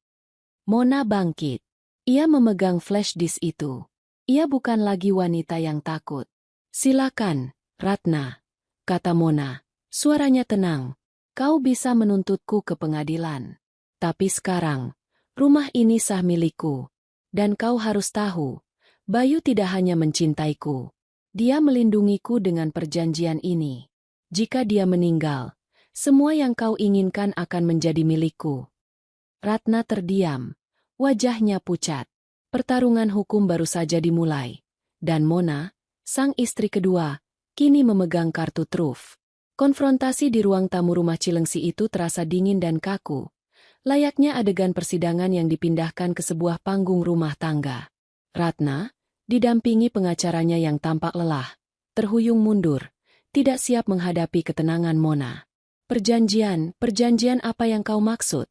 Mona bangkit. Ia memegang flash disk itu. Ia bukan lagi wanita yang takut. "Silakan, Ratna," kata Mona. Suaranya tenang. "Kau bisa menuntutku ke pengadilan. Tapi sekarang, rumah ini sah milikku. Dan kau harus tahu, Bayu tidak hanya mencintaiku. Dia melindungiku dengan perjanjian ini. Jika dia meninggal, semua yang kau inginkan akan menjadi milikku." Ratna terdiam. Wajahnya pucat. Pertarungan hukum baru saja dimulai. Dan Mona, sang istri kedua, kini memegang kartu truf. Konfrontasi di ruang tamu rumah Cilengsi itu terasa dingin dan kaku. Layaknya adegan persidangan yang dipindahkan ke sebuah panggung rumah tangga. Ratna, didampingi pengacaranya yang tampak lelah, terhuyung mundur, tidak siap menghadapi ketenangan Mona. Perjanjian apa yang kau maksud?"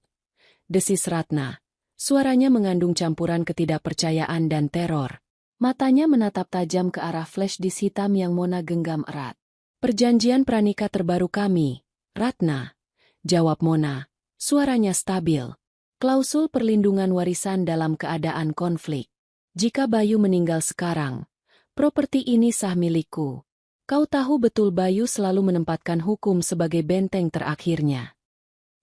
desis Ratna. Suaranya mengandung campuran ketidakpercayaan dan teror. Matanya menatap tajam ke arah flash disk hitam yang Mona genggam erat. "Perjanjian pranikah terbaru kami, Ratna," jawab Mona. Suaranya stabil. "Klausul perlindungan warisan dalam keadaan konflik. Jika Bayu meninggal sekarang, properti ini sah milikku. Kau tahu betul Bayu selalu menempatkan hukum sebagai benteng terakhirnya."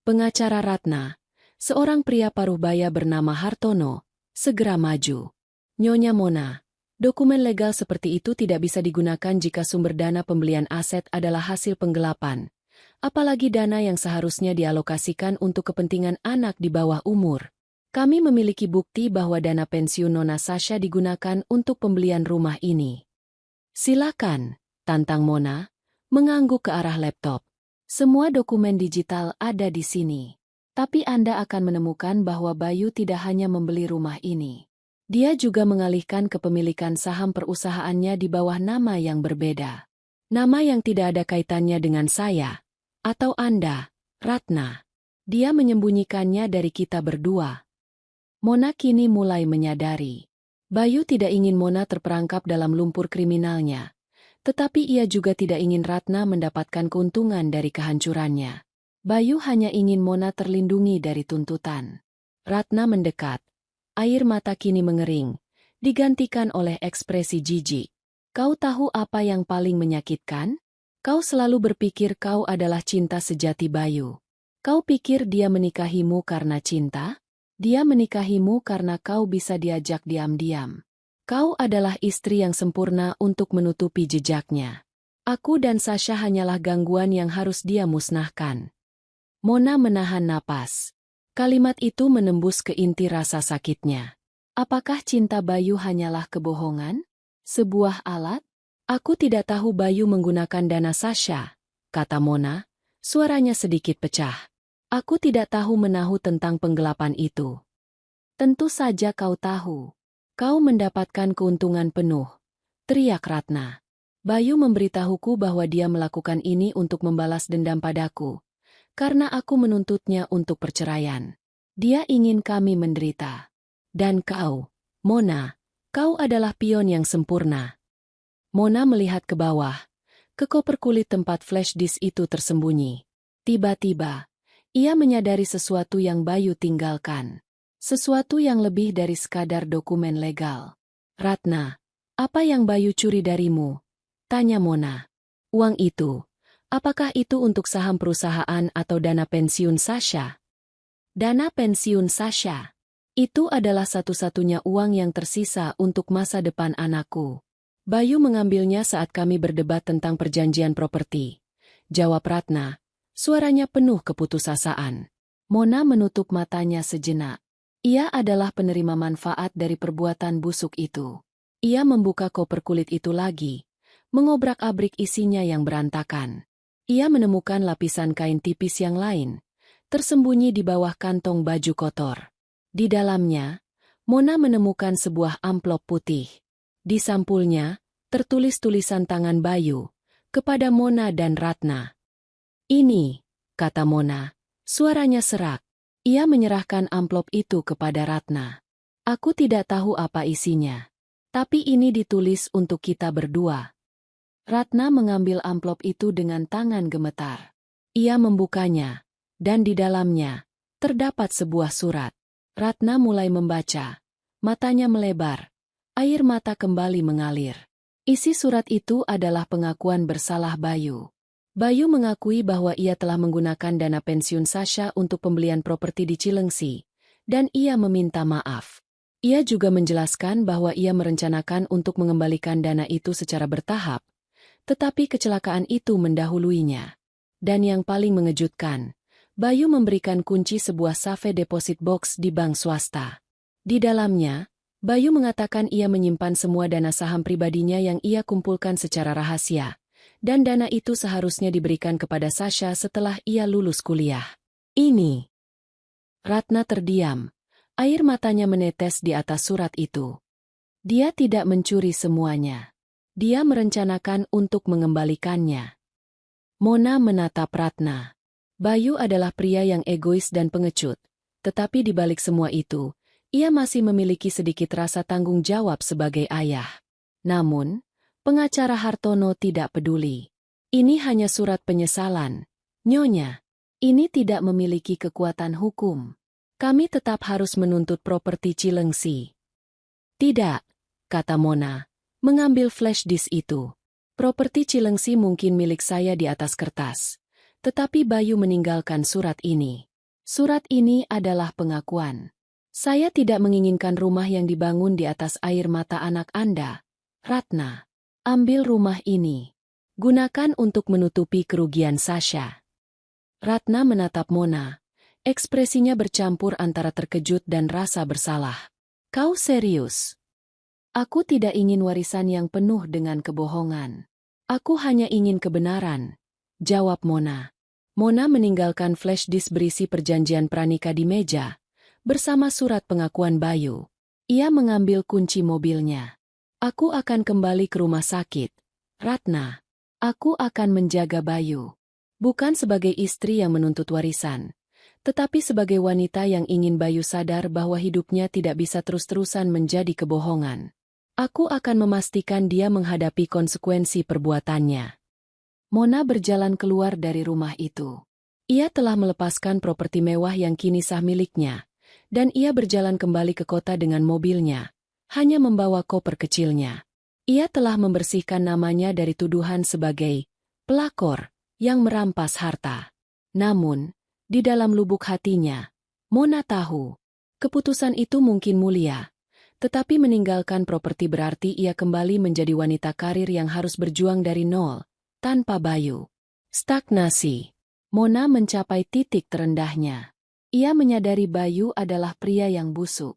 Pengacara Ratna, seorang pria paruh baya bernama Hartono, segera maju. "Nyonya Mona, dokumen legal seperti itu tidak bisa digunakan jika sumber dana pembelian aset adalah hasil penggelapan. Apalagi dana yang seharusnya dialokasikan untuk kepentingan anak di bawah umur. Kami memiliki bukti bahwa dana pensiun Nona Sasha digunakan untuk pembelian rumah ini." "Silakan," tantang Mona, mengangguk ke arah laptop. "Semua dokumen digital ada di sini. Tapi Anda akan menemukan bahwa Bayu tidak hanya membeli rumah ini. Dia juga mengalihkan kepemilikan saham perusahaannya di bawah nama yang berbeda. Nama yang tidak ada kaitannya dengan saya, atau Anda, Ratna. Dia menyembunyikannya dari kita berdua." Mona kini mulai menyadari. Bayu tidak ingin Mona terperangkap dalam lumpur kriminalnya. Tetapi ia juga tidak ingin Ratna mendapatkan keuntungan dari kehancurannya. Bayu hanya ingin Mona terlindungi dari tuntutan. Ratna mendekat. Air mata kini mengering, digantikan oleh ekspresi jijik. "Kau tahu apa yang paling menyakitkan? Kau selalu berpikir kau adalah cinta sejati Bayu. Kau pikir dia menikahimu karena cinta? Dia menikahimu karena kau bisa diajak diam-diam. Kau adalah istri yang sempurna untuk menutupi jejaknya. Aku dan Sasha hanyalah gangguan yang harus dia musnahkan." Mona menahan napas. Kalimat itu menembus ke inti rasa sakitnya. Apakah cinta Bayu hanyalah kebohongan? Sebuah alat? "Aku tidak tahu Bayu menggunakan dana Sasha," kata Mona, suaranya sedikit pecah. Aku tidak tahu menahu tentang penggelapan itu. Tentu saja kau tahu. Kau mendapatkan keuntungan penuh, teriak Ratna. Bayu memberitahuku bahwa dia melakukan ini untuk membalas dendam padaku, karena aku menuntutnya untuk perceraian. Dia ingin kami menderita. Dan kau, Mona, kau adalah pion yang sempurna. Mona melihat ke bawah, ke koper kulit tempat flash disk itu tersembunyi. Tiba-tiba, ia menyadari sesuatu yang Bayu tinggalkan. Sesuatu yang lebih dari sekadar dokumen legal. Ratna, apa yang Bayu curi darimu? Tanya Mona. Uang itu, apakah itu untuk saham perusahaan atau dana pensiun Sasha? Dana pensiun Sasha. Itu adalah satu-satunya uang yang tersisa untuk masa depan anakku. Bayu mengambilnya saat kami berdebat tentang perjanjian properti. Jawab Ratna. Suaranya penuh keputusasaan. Mona menutup matanya sejenak. Ia adalah penerima manfaat dari perbuatan busuk itu. Ia membuka koper kulit itu lagi, mengobrak-abrik isinya yang berantakan. Ia menemukan lapisan kain tipis yang lain, tersembunyi di bawah kantong baju kotor. Di dalamnya, Mona menemukan sebuah amplop putih. Di sampulnya, tertulis tulisan tangan Bayu, kepada Mona dan Ratna. Ini, kata Mona, suaranya serak. Ia menyerahkan amplop itu kepada Ratna. Aku tidak tahu apa isinya. Tapi ini ditulis untuk kita berdua. Ratna mengambil amplop itu dengan tangan gemetar. Ia membukanya, dan di dalamnya, terdapat sebuah surat. Ratna mulai membaca. Matanya melebar. Air mata kembali mengalir. Isi surat itu adalah pengakuan bersalah Bayu. Bayu mengakui bahwa ia telah menggunakan dana pensiun Sasha untuk pembelian properti di Cilengsi, dan ia meminta maaf. Ia juga menjelaskan bahwa ia merencanakan untuk mengembalikan dana itu secara bertahap, tetapi kecelakaan itu mendahuluinya. Dan yang paling mengejutkan, Bayu memberikan kunci sebuah safe deposit box di bank swasta. Di dalamnya, Bayu mengatakan ia menyimpan semua dana saham pribadinya yang ia kumpulkan secara rahasia. Dan dana itu seharusnya diberikan kepada Sasha setelah ia lulus kuliah. Ini. Ratna terdiam. Air matanya menetes di atas surat itu. Dia tidak mencuri semuanya. Dia merencanakan untuk mengembalikannya. Mona menatap Ratna. Bayu adalah pria yang egois dan pengecut. Tetapi di balik semua itu, ia masih memiliki sedikit rasa tanggung jawab sebagai ayah. Namun, pengacara Hartono tidak peduli. Ini hanya surat penyesalan. Nyonya, ini tidak memiliki kekuatan hukum. Kami tetap harus menuntut properti Cilengsi. Tidak, kata Mona, mengambil flash disk itu. Properti Cilengsi mungkin milik saya di atas kertas. Tetapi Bayu meninggalkan surat ini. Surat ini adalah pengakuan. Saya tidak menginginkan rumah yang dibangun di atas air mata anak Anda, Ratna. Ambil rumah ini. Gunakan untuk menutupi kerugian Sasha. Ratna menatap Mona. Ekspresinya bercampur antara terkejut dan rasa bersalah. Kau serius? Aku tidak ingin warisan yang penuh dengan kebohongan. Aku hanya ingin kebenaran, jawab Mona. Mona meninggalkan flash disk berisi perjanjian pranikah di meja, bersama surat pengakuan Bayu. Ia mengambil kunci mobilnya. Aku akan kembali ke rumah sakit. Ratna, aku akan menjaga Bayu. Bukan sebagai istri yang menuntut warisan, tetapi sebagai wanita yang ingin Bayu sadar bahwa hidupnya tidak bisa terus-terusan menjadi kebohongan. Aku akan memastikan dia menghadapi konsekuensi perbuatannya. Mona berjalan keluar dari rumah itu. Ia telah melepaskan properti mewah yang kini sah miliknya, dan ia berjalan kembali ke kota dengan mobilnya. Hanya membawa koper kecilnya. Ia telah membersihkan namanya dari tuduhan sebagai pelakor yang merampas harta. Namun, di dalam lubuk hatinya, Mona tahu, keputusan itu mungkin mulia. Tetapi meninggalkan properti berarti ia kembali menjadi wanita karir yang harus berjuang dari nol, tanpa Bayu. Stagnasi. Mona mencapai titik terendahnya. Ia menyadari Bayu adalah pria yang busuk.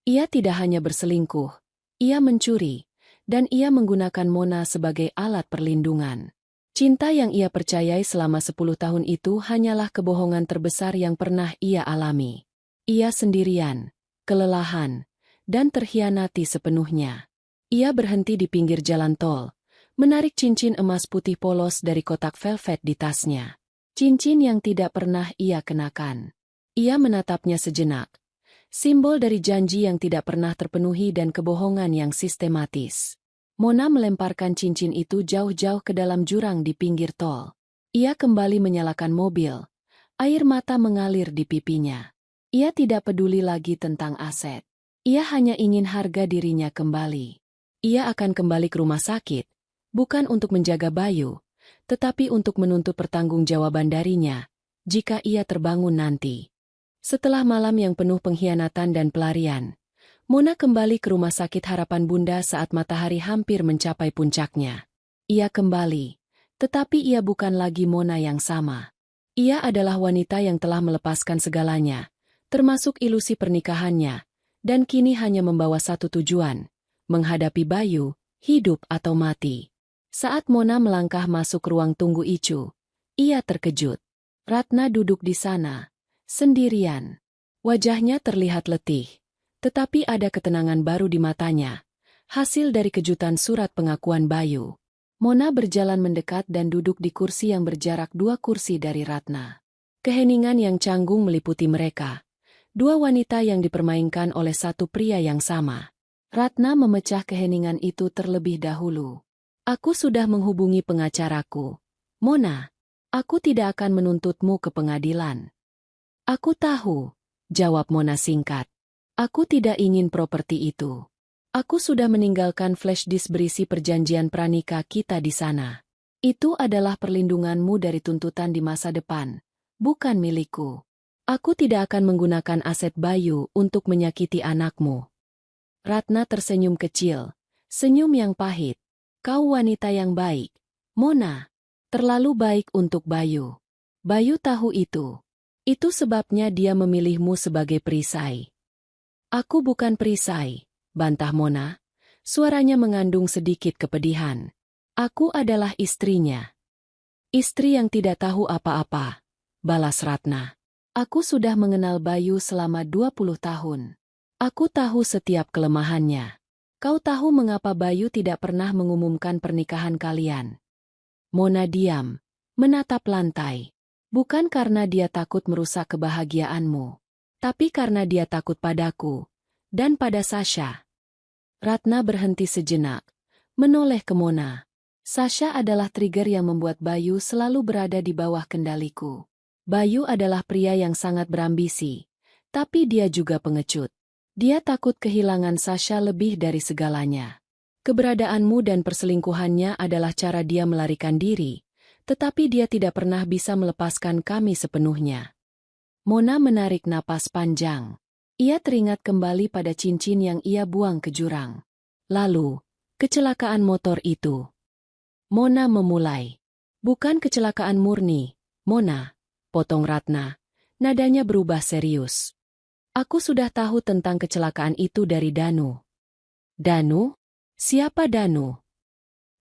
Ia tidak hanya berselingkuh, ia mencuri, dan ia menggunakan Mona sebagai alat perlindungan. Cinta yang ia percayai selama 10 tahun itu hanyalah kebohongan terbesar yang pernah ia alami. Ia sendirian, kelelahan, dan terhianati sepenuhnya. Ia berhenti di pinggir jalan tol, menarik cincin emas putih polos dari kotak velvet di tasnya. Cincin yang tidak pernah ia kenakan. Ia menatapnya sejenak. Simbol dari janji yang tidak pernah terpenuhi dan kebohongan yang sistematis. Mona melemparkan cincin itu jauh-jauh ke dalam jurang di pinggir tol. Ia kembali menyalakan mobil. Air mata mengalir di pipinya. Ia tidak peduli lagi tentang aset. Ia hanya ingin harga dirinya kembali. Ia akan kembali ke rumah sakit, bukan untuk menjaga Bayu, tetapi untuk menuntut pertanggungjawaban darinya, jika ia terbangun nanti. Setelah malam yang penuh pengkhianatan dan pelarian, Mona kembali ke rumah sakit Harapan Bunda saat matahari hampir mencapai puncaknya. Ia kembali, tetapi ia bukan lagi Mona yang sama. Ia adalah wanita yang telah melepaskan segalanya, termasuk ilusi pernikahannya, dan kini hanya membawa satu tujuan, menghadapi Bayu, hidup atau mati. Saat Mona melangkah masuk ruang tunggu Icu, ia terkejut. Ratna duduk di sana, sendirian. Wajahnya terlihat letih, tetapi ada ketenangan baru di matanya, hasil dari kejutan surat pengakuan Bayu. Mona berjalan mendekat dan duduk di kursi yang berjarak 2 kursi dari Ratna. Keheningan yang canggung meliputi mereka. 2 wanita yang dipermainkan oleh satu pria yang sama. Ratna memecah keheningan itu terlebih dahulu. Aku sudah menghubungi pengacaraku. Mona, aku tidak akan menuntutmu ke pengadilan. Aku tahu, jawab Mona singkat. Aku tidak ingin properti itu. Aku sudah meninggalkan flash disk berisi perjanjian pranikah kita di sana. Itu adalah perlindunganmu dari tuntutan di masa depan, bukan milikku. Aku tidak akan menggunakan aset Bayu untuk menyakiti anakmu. Ratna tersenyum kecil, senyum yang pahit. Kau wanita yang baik, Mona. Terlalu baik untuk Bayu. Bayu tahu itu. Itu sebabnya dia memilihmu sebagai perisai. Aku bukan perisai, bantah Mona. Suaranya mengandung sedikit kepedihan. Aku adalah istrinya. Istri yang tidak tahu apa-apa, balas Ratna. Aku sudah mengenal Bayu selama 20 tahun. Aku tahu setiap kelemahannya. Kau tahu mengapa Bayu tidak pernah mengumumkan pernikahan kalian? Mona diam, menatap lantai. Bukan karena dia takut merusak kebahagiaanmu, tapi karena dia takut padaku, dan pada Sasha. Ratna berhenti sejenak, menoleh ke Mona. Sasha adalah trigger yang membuat Bayu selalu berada di bawah kendaliku. Bayu adalah pria yang sangat berambisi, tapi dia juga pengecut. Dia takut kehilangan Sasha lebih dari segalanya. Keberadaanmu dan perselingkuhannya adalah cara dia melarikan diri, tetapi dia tidak pernah bisa melepaskan kami sepenuhnya. Mona menarik napas panjang. Ia teringat kembali pada cincin yang ia buang ke jurang. Lalu, kecelakaan motor itu. Mona memulai. Bukan kecelakaan murni, Mona, potong Ratna. Nadanya berubah serius. Aku sudah tahu tentang kecelakaan itu dari Danu. Danu? Siapa Danu?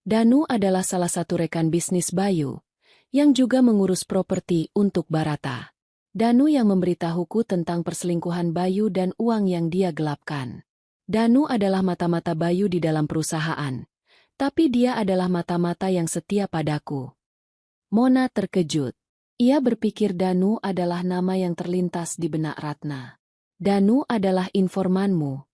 Danu adalah salah satu rekan bisnis Bayu, yang juga mengurus properti untuk Barata. Danu yang memberitahuku tentang perselingkuhan Bayu dan uang yang dia gelapkan. Danu adalah mata-mata Bayu di dalam perusahaan, tapi dia adalah mata-mata yang setia padaku. Mona terkejut. Ia berpikir Danu adalah nama yang terlintas di benak Ratna. Danu adalah informanmu.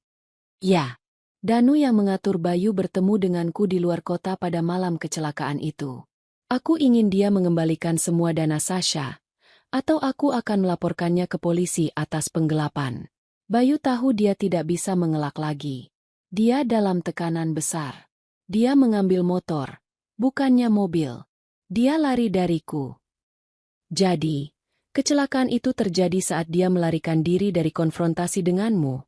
Ya, Danu yang mengatur Bayu bertemu denganku di luar kota pada malam kecelakaan itu. Aku ingin dia mengembalikan semua dana Sasha, atau aku akan melaporkannya ke polisi atas penggelapan. Bayu tahu dia tidak bisa mengelak lagi. Dia dalam tekanan besar. Dia mengambil motor, bukannya mobil. Dia lari dariku. Jadi, kecelakaan itu terjadi saat dia melarikan diri dari konfrontasi denganmu.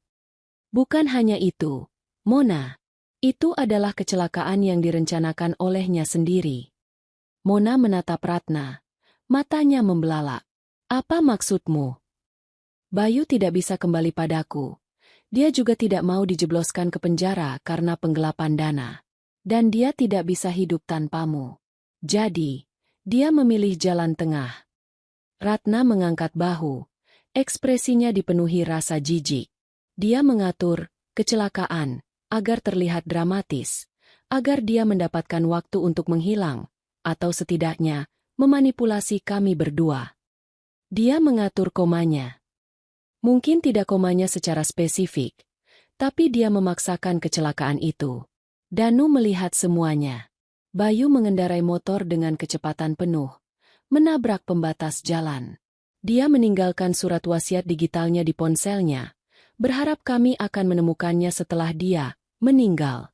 Bukan hanya itu, Mona. Itu adalah kecelakaan yang direncanakan olehnya sendiri. Mona menatap Ratna. Matanya membelalak. Apa maksudmu? Bayu tidak bisa kembali padaku. Dia juga tidak mau dijebloskan ke penjara karena penggelapan dana. Dan dia tidak bisa hidup tanpamu. Jadi, Dia memilih jalan tengah. Ratna mengangkat bahu. Ekspresinya dipenuhi rasa jijik. Dia mengatur kecelakaan agar terlihat dramatis, agar dia mendapatkan waktu untuk menghilang, atau setidaknya memanipulasi kami berdua. Dia mengatur komanya. Mungkin tidak komanya secara spesifik, tapi dia memaksakan kecelakaan itu. Danu melihat semuanya. Bayu mengendarai motor dengan kecepatan penuh, menabrak pembatas jalan. Dia meninggalkan surat wasiat digitalnya di ponselnya, berharap kami akan menemukannya setelah dia meninggal.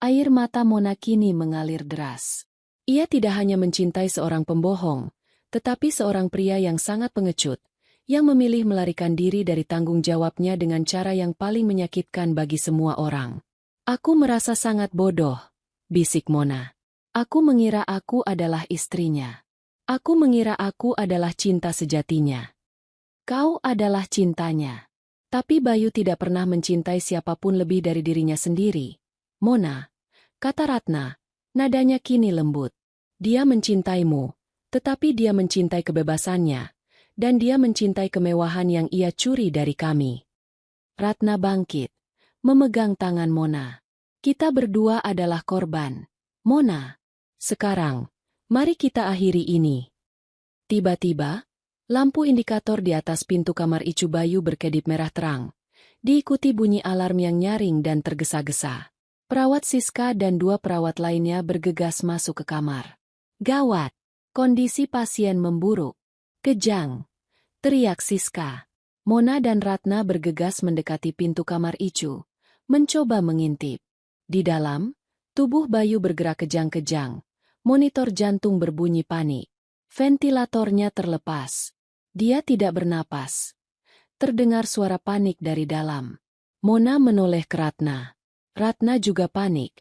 Air mata Mona kini mengalir deras. Ia tidak hanya mencintai seorang pembohong, tetapi seorang pria yang sangat pengecut, yang memilih melarikan diri dari tanggung jawabnya dengan cara yang paling menyakitkan bagi semua orang. Aku merasa sangat bodoh, bisik Mona. Aku mengira aku adalah istrinya. Aku mengira aku adalah cinta sejatinya. Kau adalah cintanya. Tapi Bayu tidak pernah mencintai siapapun lebih dari dirinya sendiri. Mona, kata Ratna, nadanya kini lembut. Dia mencintaimu, tetapi dia mencintai kebebasannya, dan dia mencintai kemewahan yang ia curi dari kami. Ratna bangkit, memegang tangan Mona. Kita berdua adalah korban. Mona, sekarang, mari kita akhiri ini. Tiba-tiba, lampu indikator di atas pintu kamar Icu Bayu berkedip merah terang, diikuti bunyi alarm yang nyaring dan tergesa-gesa. Perawat Siska dan 2 perawat lainnya bergegas masuk ke kamar. Gawat, kondisi pasien memburuk. Kejang, teriak Siska. Mona dan Ratna bergegas mendekati pintu kamar Icu, mencoba mengintip. Di dalam, tubuh Bayu bergerak kejang-kejang. Monitor jantung berbunyi panik. Ventilatornya terlepas. Dia tidak bernapas. Terdengar suara panik dari dalam. Mona menoleh ke Ratna. Ratna juga panik,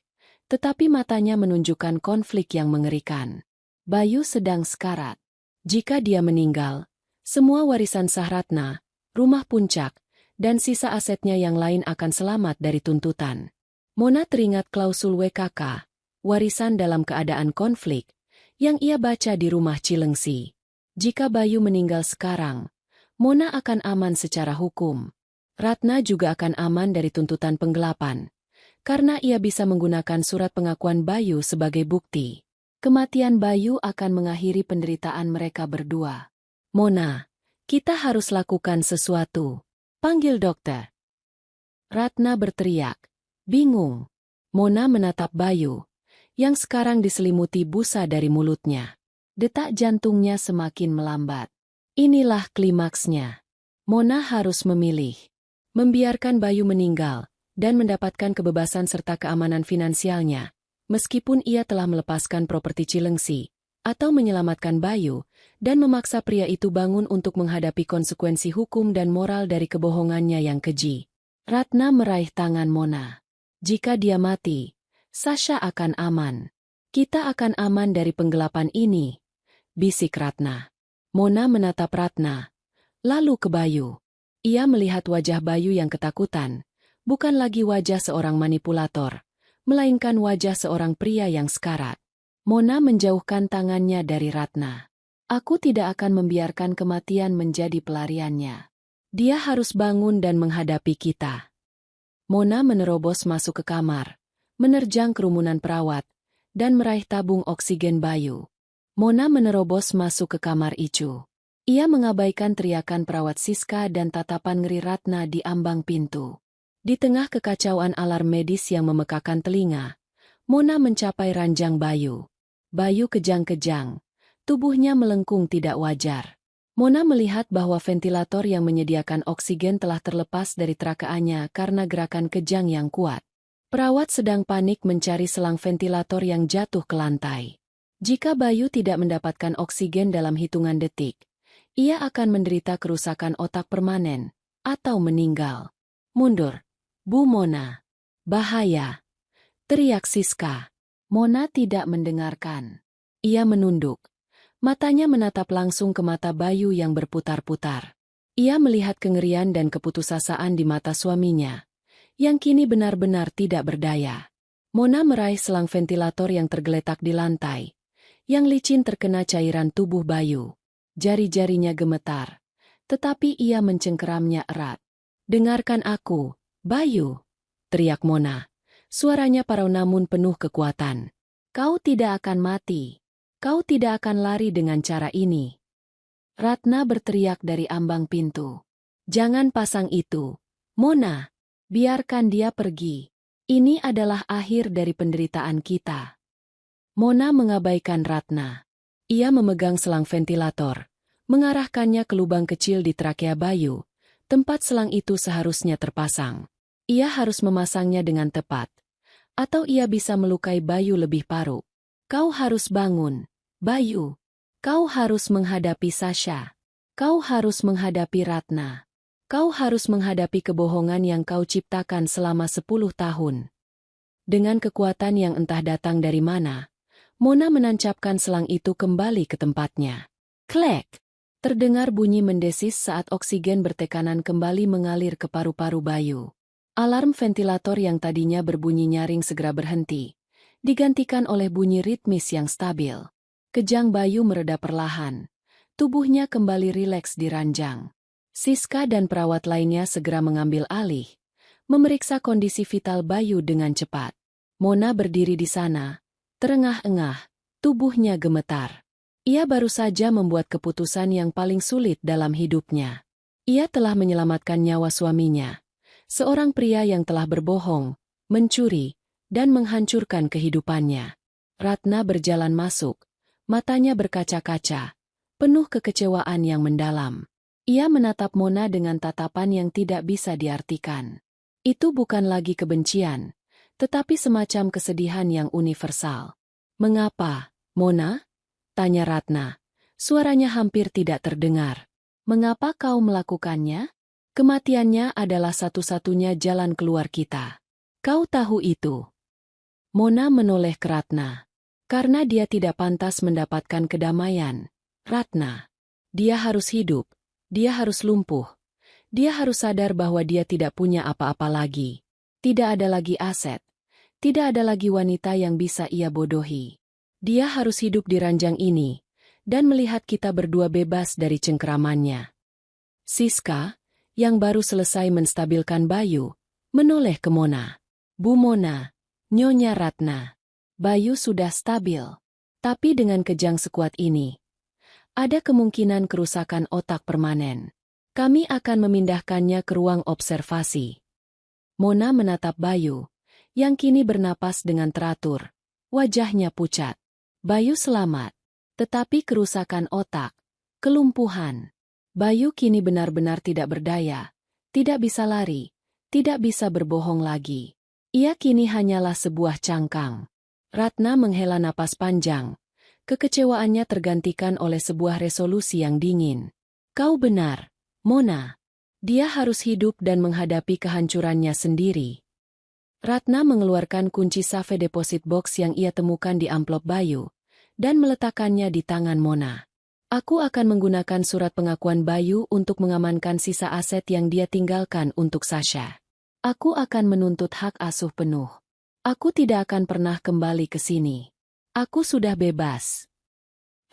tetapi matanya menunjukkan konflik yang mengerikan. Bayu sedang sekarat. Jika dia meninggal, semua warisan sah Ratna, rumah puncak, dan sisa asetnya yang lain akan selamat dari tuntutan. Mona teringat klausul WKK, warisan dalam keadaan konflik, yang ia baca di rumah Cilengsi. Jika Bayu meninggal sekarang, Mona akan aman secara hukum. Ratna juga akan aman dari tuntutan penggelapan, karena ia bisa menggunakan surat pengakuan Bayu sebagai bukti. Kematian Bayu akan mengakhiri penderitaan mereka berdua. Mona, kita harus lakukan sesuatu. Panggil dokter. Ratna berteriak, bingung. Mona menatap Bayu, yang sekarang diselimuti busa dari mulutnya. Detak jantungnya semakin melambat. Inilah klimaksnya. Mona harus memilih. Membiarkan Bayu meninggal, dan mendapatkan kebebasan serta keamanan finansialnya, meskipun ia telah melepaskan properti Cilengsi, atau menyelamatkan Bayu, dan memaksa pria itu bangun untuk menghadapi konsekuensi hukum dan moral dari kebohongannya yang keji. Ratna meraih tangan Mona. Jika dia mati, Sasha akan aman. Kita akan aman dari penggelapan ini, bisik Ratna. Mona menatap Ratna, lalu ke Bayu. Ia melihat wajah Bayu yang ketakutan, bukan lagi wajah seorang manipulator, melainkan wajah seorang pria yang sekarat. Mona menjauhkan tangannya dari Ratna. Aku tidak akan membiarkan kematian menjadi pelariannya. Dia harus bangun dan menghadapi kita. Mona menerobos masuk ke kamar, menerjang kerumunan perawat, dan meraih tabung oksigen Bayu. Mona menerobos masuk ke kamar Icu. Ia mengabaikan teriakan perawat Siska dan tatapan ngeri Ratna di ambang pintu. Di tengah kekacauan alarm medis yang memekakan telinga, Mona mencapai ranjang Bayu. Bayu kejang-kejang, tubuhnya melengkung tidak wajar. Mona melihat bahwa ventilator yang menyediakan oksigen telah terlepas dari terakaannya karena gerakan kejang yang kuat. Perawat sedang panik mencari selang ventilator yang jatuh ke lantai. Jika Bayu tidak mendapatkan oksigen dalam hitungan detik, ia akan menderita kerusakan otak permanen, atau meninggal. Mundur, Bu Mona. Bahaya. Teriak Siska. Mona tidak mendengarkan. Ia menunduk. Matanya menatap langsung ke mata Bayu yang berputar-putar. Ia melihat kengerian dan keputusasaan di mata suaminya, yang kini benar-benar tidak berdaya. Mona meraih selang ventilator yang tergeletak di lantai, Yang licin terkena cairan tubuh Bayu. Jari-jarinya gemetar. Tetapi ia mencengkeramnya erat. "Dengarkan aku, Bayu," teriak Mona. Suaranya parau namun penuh kekuatan. "Kau tidak akan mati. Kau tidak akan lari dengan cara ini." Ratna berteriak dari ambang pintu. "Jangan pasang itu, Mona. Biarkan dia pergi. Ini adalah akhir dari penderitaan kita." Mona mengabaikan Ratna. Ia memegang selang ventilator, mengarahkannya ke lubang kecil di trakea Bayu, tempat selang itu seharusnya terpasang. Ia harus memasangnya dengan tepat, atau ia bisa melukai Bayu lebih parah. "Kau harus bangun, Bayu. Kau harus menghadapi Sasha. Kau harus menghadapi Ratna. Kau harus menghadapi kebohongan yang kau ciptakan selama 10 tahun." Dengan kekuatan yang entah datang dari mana, Mona menancapkan selang itu kembali ke tempatnya. Klek! Terdengar bunyi mendesis saat oksigen bertekanan kembali mengalir ke paru-paru Bayu. Alarm ventilator yang tadinya berbunyi nyaring segera berhenti, digantikan oleh bunyi ritmis yang stabil. Kejang Bayu mereda perlahan. Tubuhnya kembali rileks di ranjang. Siska dan perawat lainnya segera mengambil alih, memeriksa kondisi vital Bayu dengan cepat. Mona berdiri di sana, terengah-engah, tubuhnya gemetar. Ia baru saja membuat keputusan yang paling sulit dalam hidupnya. Ia telah menyelamatkan nyawa suaminya, seorang pria yang telah berbohong, mencuri, dan menghancurkan kehidupannya. Ratna berjalan masuk, matanya berkaca-kaca, penuh kekecewaan yang mendalam. Ia menatap Mona dengan tatapan yang tidak bisa diartikan. Itu bukan lagi kebencian, tetapi semacam kesedihan yang universal. "Mengapa, Mona?" tanya Ratna. Suaranya hampir tidak terdengar. "Mengapa kau melakukannya? Kematiannya adalah satu-satunya jalan keluar kita. Kau tahu itu." Mona menoleh ke Ratna. Karena dia tidak pantas mendapatkan kedamaian. Ratna. Dia harus hidup. Dia harus lumpuh. Dia harus sadar bahwa dia tidak punya apa-apa lagi. Tidak ada lagi aset. Tidak ada lagi wanita yang bisa ia bodohi. Dia harus hidup di ranjang ini, dan melihat kita berdua bebas dari cengkeramannya. Siska, yang baru selesai menstabilkan Bayu, menoleh ke Mona. "Bu Mona, Nyonya Ratna, Bayu sudah stabil. Tapi dengan kejang sekuat ini, ada kemungkinan kerusakan otak permanen. Kami akan memindahkannya ke ruang observasi." Mona menatap Bayu, yang kini bernapas dengan teratur. Wajahnya pucat. Bayu selamat. Tetapi kerusakan otak, kelumpuhan. Bayu kini benar-benar tidak berdaya, tidak bisa lari, tidak bisa berbohong lagi. Ia kini hanyalah sebuah cangkang. Ratna menghela napas panjang. Kekecewaannya tergantikan oleh sebuah resolusi yang dingin. "Kau benar, Mona. Dia harus hidup dan menghadapi kehancurannya sendiri." Ratna mengeluarkan kunci safe deposit box yang ia temukan di amplop Bayu, dan meletakkannya di tangan Mona. "Aku akan menggunakan surat pengakuan Bayu untuk mengamankan sisa aset yang dia tinggalkan untuk Sasha. Aku akan menuntut hak asuh penuh. Aku tidak akan pernah kembali ke sini. Aku sudah bebas."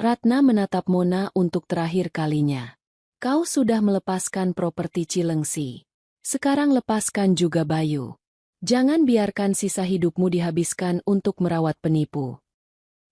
Ratna menatap Mona untuk terakhir kalinya. "Kau sudah melepaskan properti Cilengsi. Sekarang lepaskan juga Bayu. Jangan biarkan sisa hidupmu dihabiskan untuk merawat penipu."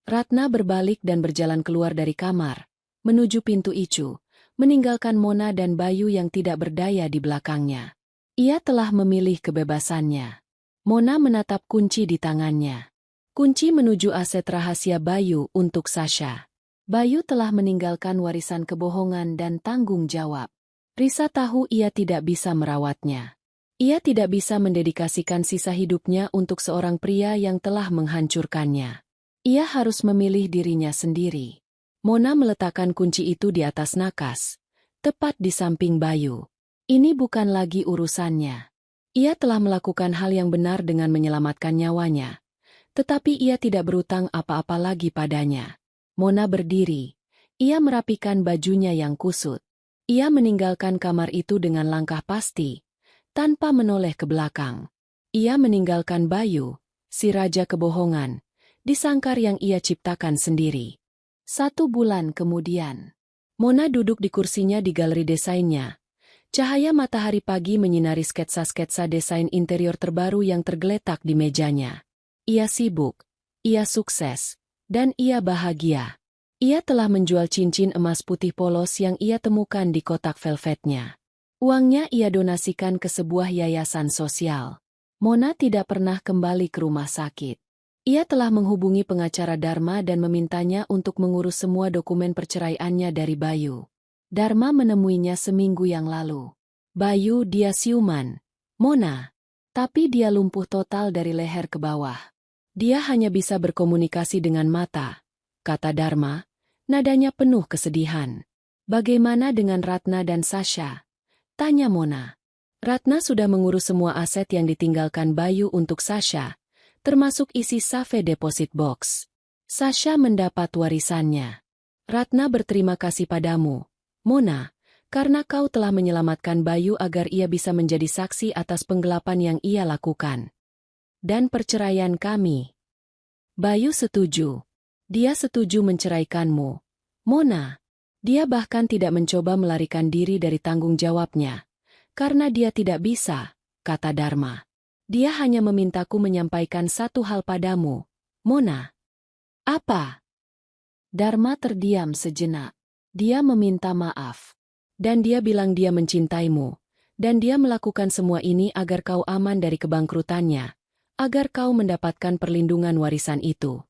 Ratna berbalik dan berjalan keluar dari kamar, menuju pintu Icu, meninggalkan Mona dan Bayu yang tidak berdaya di belakangnya. Ia telah memilih kebebasannya. Mona menatap kunci di tangannya. Kunci menuju aset rahasia Bayu untuk Sasha. Bayu telah meninggalkan warisan kebohongan dan tanggung jawab. Risa tahu ia tidak bisa merawatnya. Ia tidak bisa mendedikasikan sisa hidupnya untuk seorang pria yang telah menghancurkannya. Ia harus memilih dirinya sendiri. Mona meletakkan kunci itu di atas nakas, tepat di samping Bayu. Ini bukan lagi urusannya. Ia telah melakukan hal yang benar dengan menyelamatkan nyawanya, tetapi ia tidak berutang apa-apa lagi padanya. Mona berdiri. Ia merapikan bajunya yang kusut. Ia meninggalkan kamar itu dengan langkah pasti, tanpa menoleh ke belakang. Ia meninggalkan Bayu, si raja kebohongan, di sangkar yang ia ciptakan sendiri. 1 bulan kemudian, Mona duduk di kursinya di galeri desainnya. Cahaya matahari pagi menyinari sketsa-sketsa desain interior terbaru yang tergeletak di mejanya. Ia sibuk, ia sukses, dan ia bahagia. Ia telah menjual cincin emas putih polos yang ia temukan di kotak velvetnya. Uangnya ia donasikan ke sebuah yayasan sosial. Mona tidak pernah kembali ke rumah sakit. Ia telah menghubungi pengacara Dharma dan memintanya untuk mengurus semua dokumen perceraiannya dari Bayu. Dharma menemuinya seminggu yang lalu. Bayu dia siuman, Mona. Tapi dia lumpuh total dari leher ke bawah. Dia hanya bisa berkomunikasi dengan mata, kata Dharma, nadanya penuh kesedihan. Bagaimana dengan Ratna dan Sasha? Tanya Mona. Ratna sudah mengurus semua aset yang ditinggalkan Bayu untuk Sasha, termasuk isi safe deposit box. Sasha mendapat warisannya. Ratna berterima kasih padamu, Mona, karena kau telah menyelamatkan Bayu agar ia bisa menjadi saksi atas penggelapan yang ia lakukan. Dan perceraian kami. Bayu setuju. Dia setuju menceraikanmu, Mona. Dia bahkan tidak mencoba melarikan diri dari tanggung jawabnya. Karena dia tidak bisa, kata Dharma. Dia hanya memintaku menyampaikan satu hal padamu, Mona. Apa? Dharma terdiam sejenak. Dia meminta maaf. Dan dia bilang dia mencintaimu. Dan dia melakukan semua ini agar kau aman dari kebangkrutannya. Agar kau mendapatkan perlindungan warisan itu.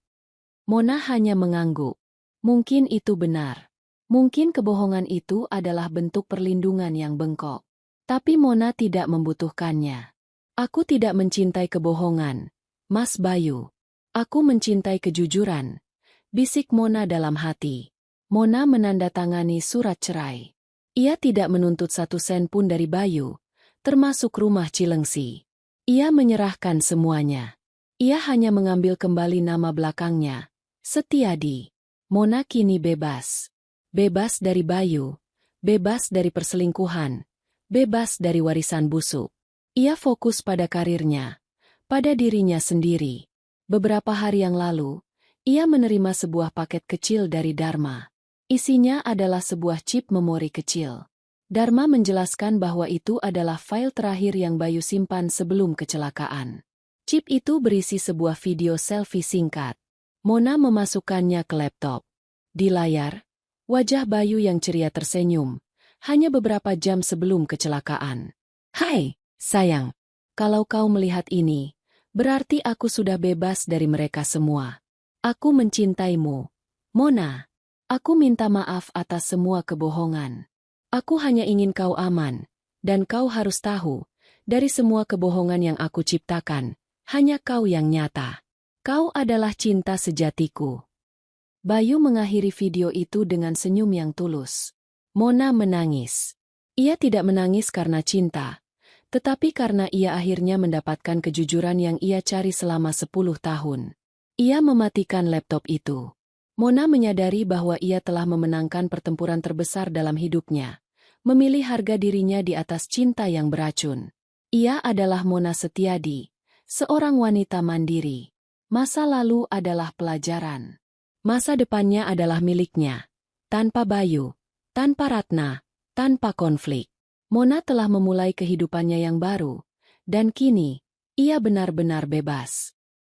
Mona hanya mengangguk. Mungkin itu benar. Mungkin kebohongan itu adalah bentuk perlindungan yang bengkok. Tapi Mona tidak membutuhkannya. Aku tidak mencintai kebohongan, Mas Bayu. Aku mencintai kejujuran. Bisik Mona dalam hati. Mona menandatangani surat cerai. Ia tidak menuntut 1 sen pun dari Bayu, termasuk rumah Cilengsi. Ia menyerahkan semuanya. Ia hanya mengambil kembali nama belakangnya, Setiadi. Mona kini bebas. Bebas dari Bayu. Bebas dari perselingkuhan. Bebas dari warisan busuk. Ia fokus pada karirnya, pada dirinya sendiri. Beberapa hari yang lalu, ia menerima sebuah paket kecil dari Dharma. Isinya adalah sebuah chip memori kecil. Dharma menjelaskan bahwa itu adalah file terakhir yang Bayu simpan sebelum kecelakaan. Chip itu berisi sebuah video selfie singkat. Mona memasukkannya ke laptop. Di layar, wajah Bayu yang ceria tersenyum. Hanya beberapa jam sebelum kecelakaan. Hai, sayang. Kalau kau melihat ini, berarti aku sudah bebas dari mereka semua. Aku mencintaimu, Mona. Aku minta maaf atas semua kebohongan. Aku hanya ingin kau aman. Dan kau harus tahu, dari semua kebohongan yang aku ciptakan, hanya kau yang nyata. Kau adalah cinta sejatiku. Bayu mengakhiri video itu dengan senyum yang tulus. Mona menangis. Ia tidak menangis karena cinta, tetapi karena ia akhirnya mendapatkan kejujuran yang ia cari selama 10 tahun. Ia mematikan laptop itu. Mona menyadari bahwa ia telah memenangkan pertempuran terbesar dalam hidupnya, memilih harga dirinya di atas cinta yang beracun. Ia adalah Mona Setiadi, seorang wanita mandiri. Masa lalu adalah pelajaran. Masa depannya adalah miliknya, tanpa Bayu. Tanpa Ratna, tanpa konflik. Mona telah memulai kehidupannya yang baru, dan kini, ia benar-benar bebas.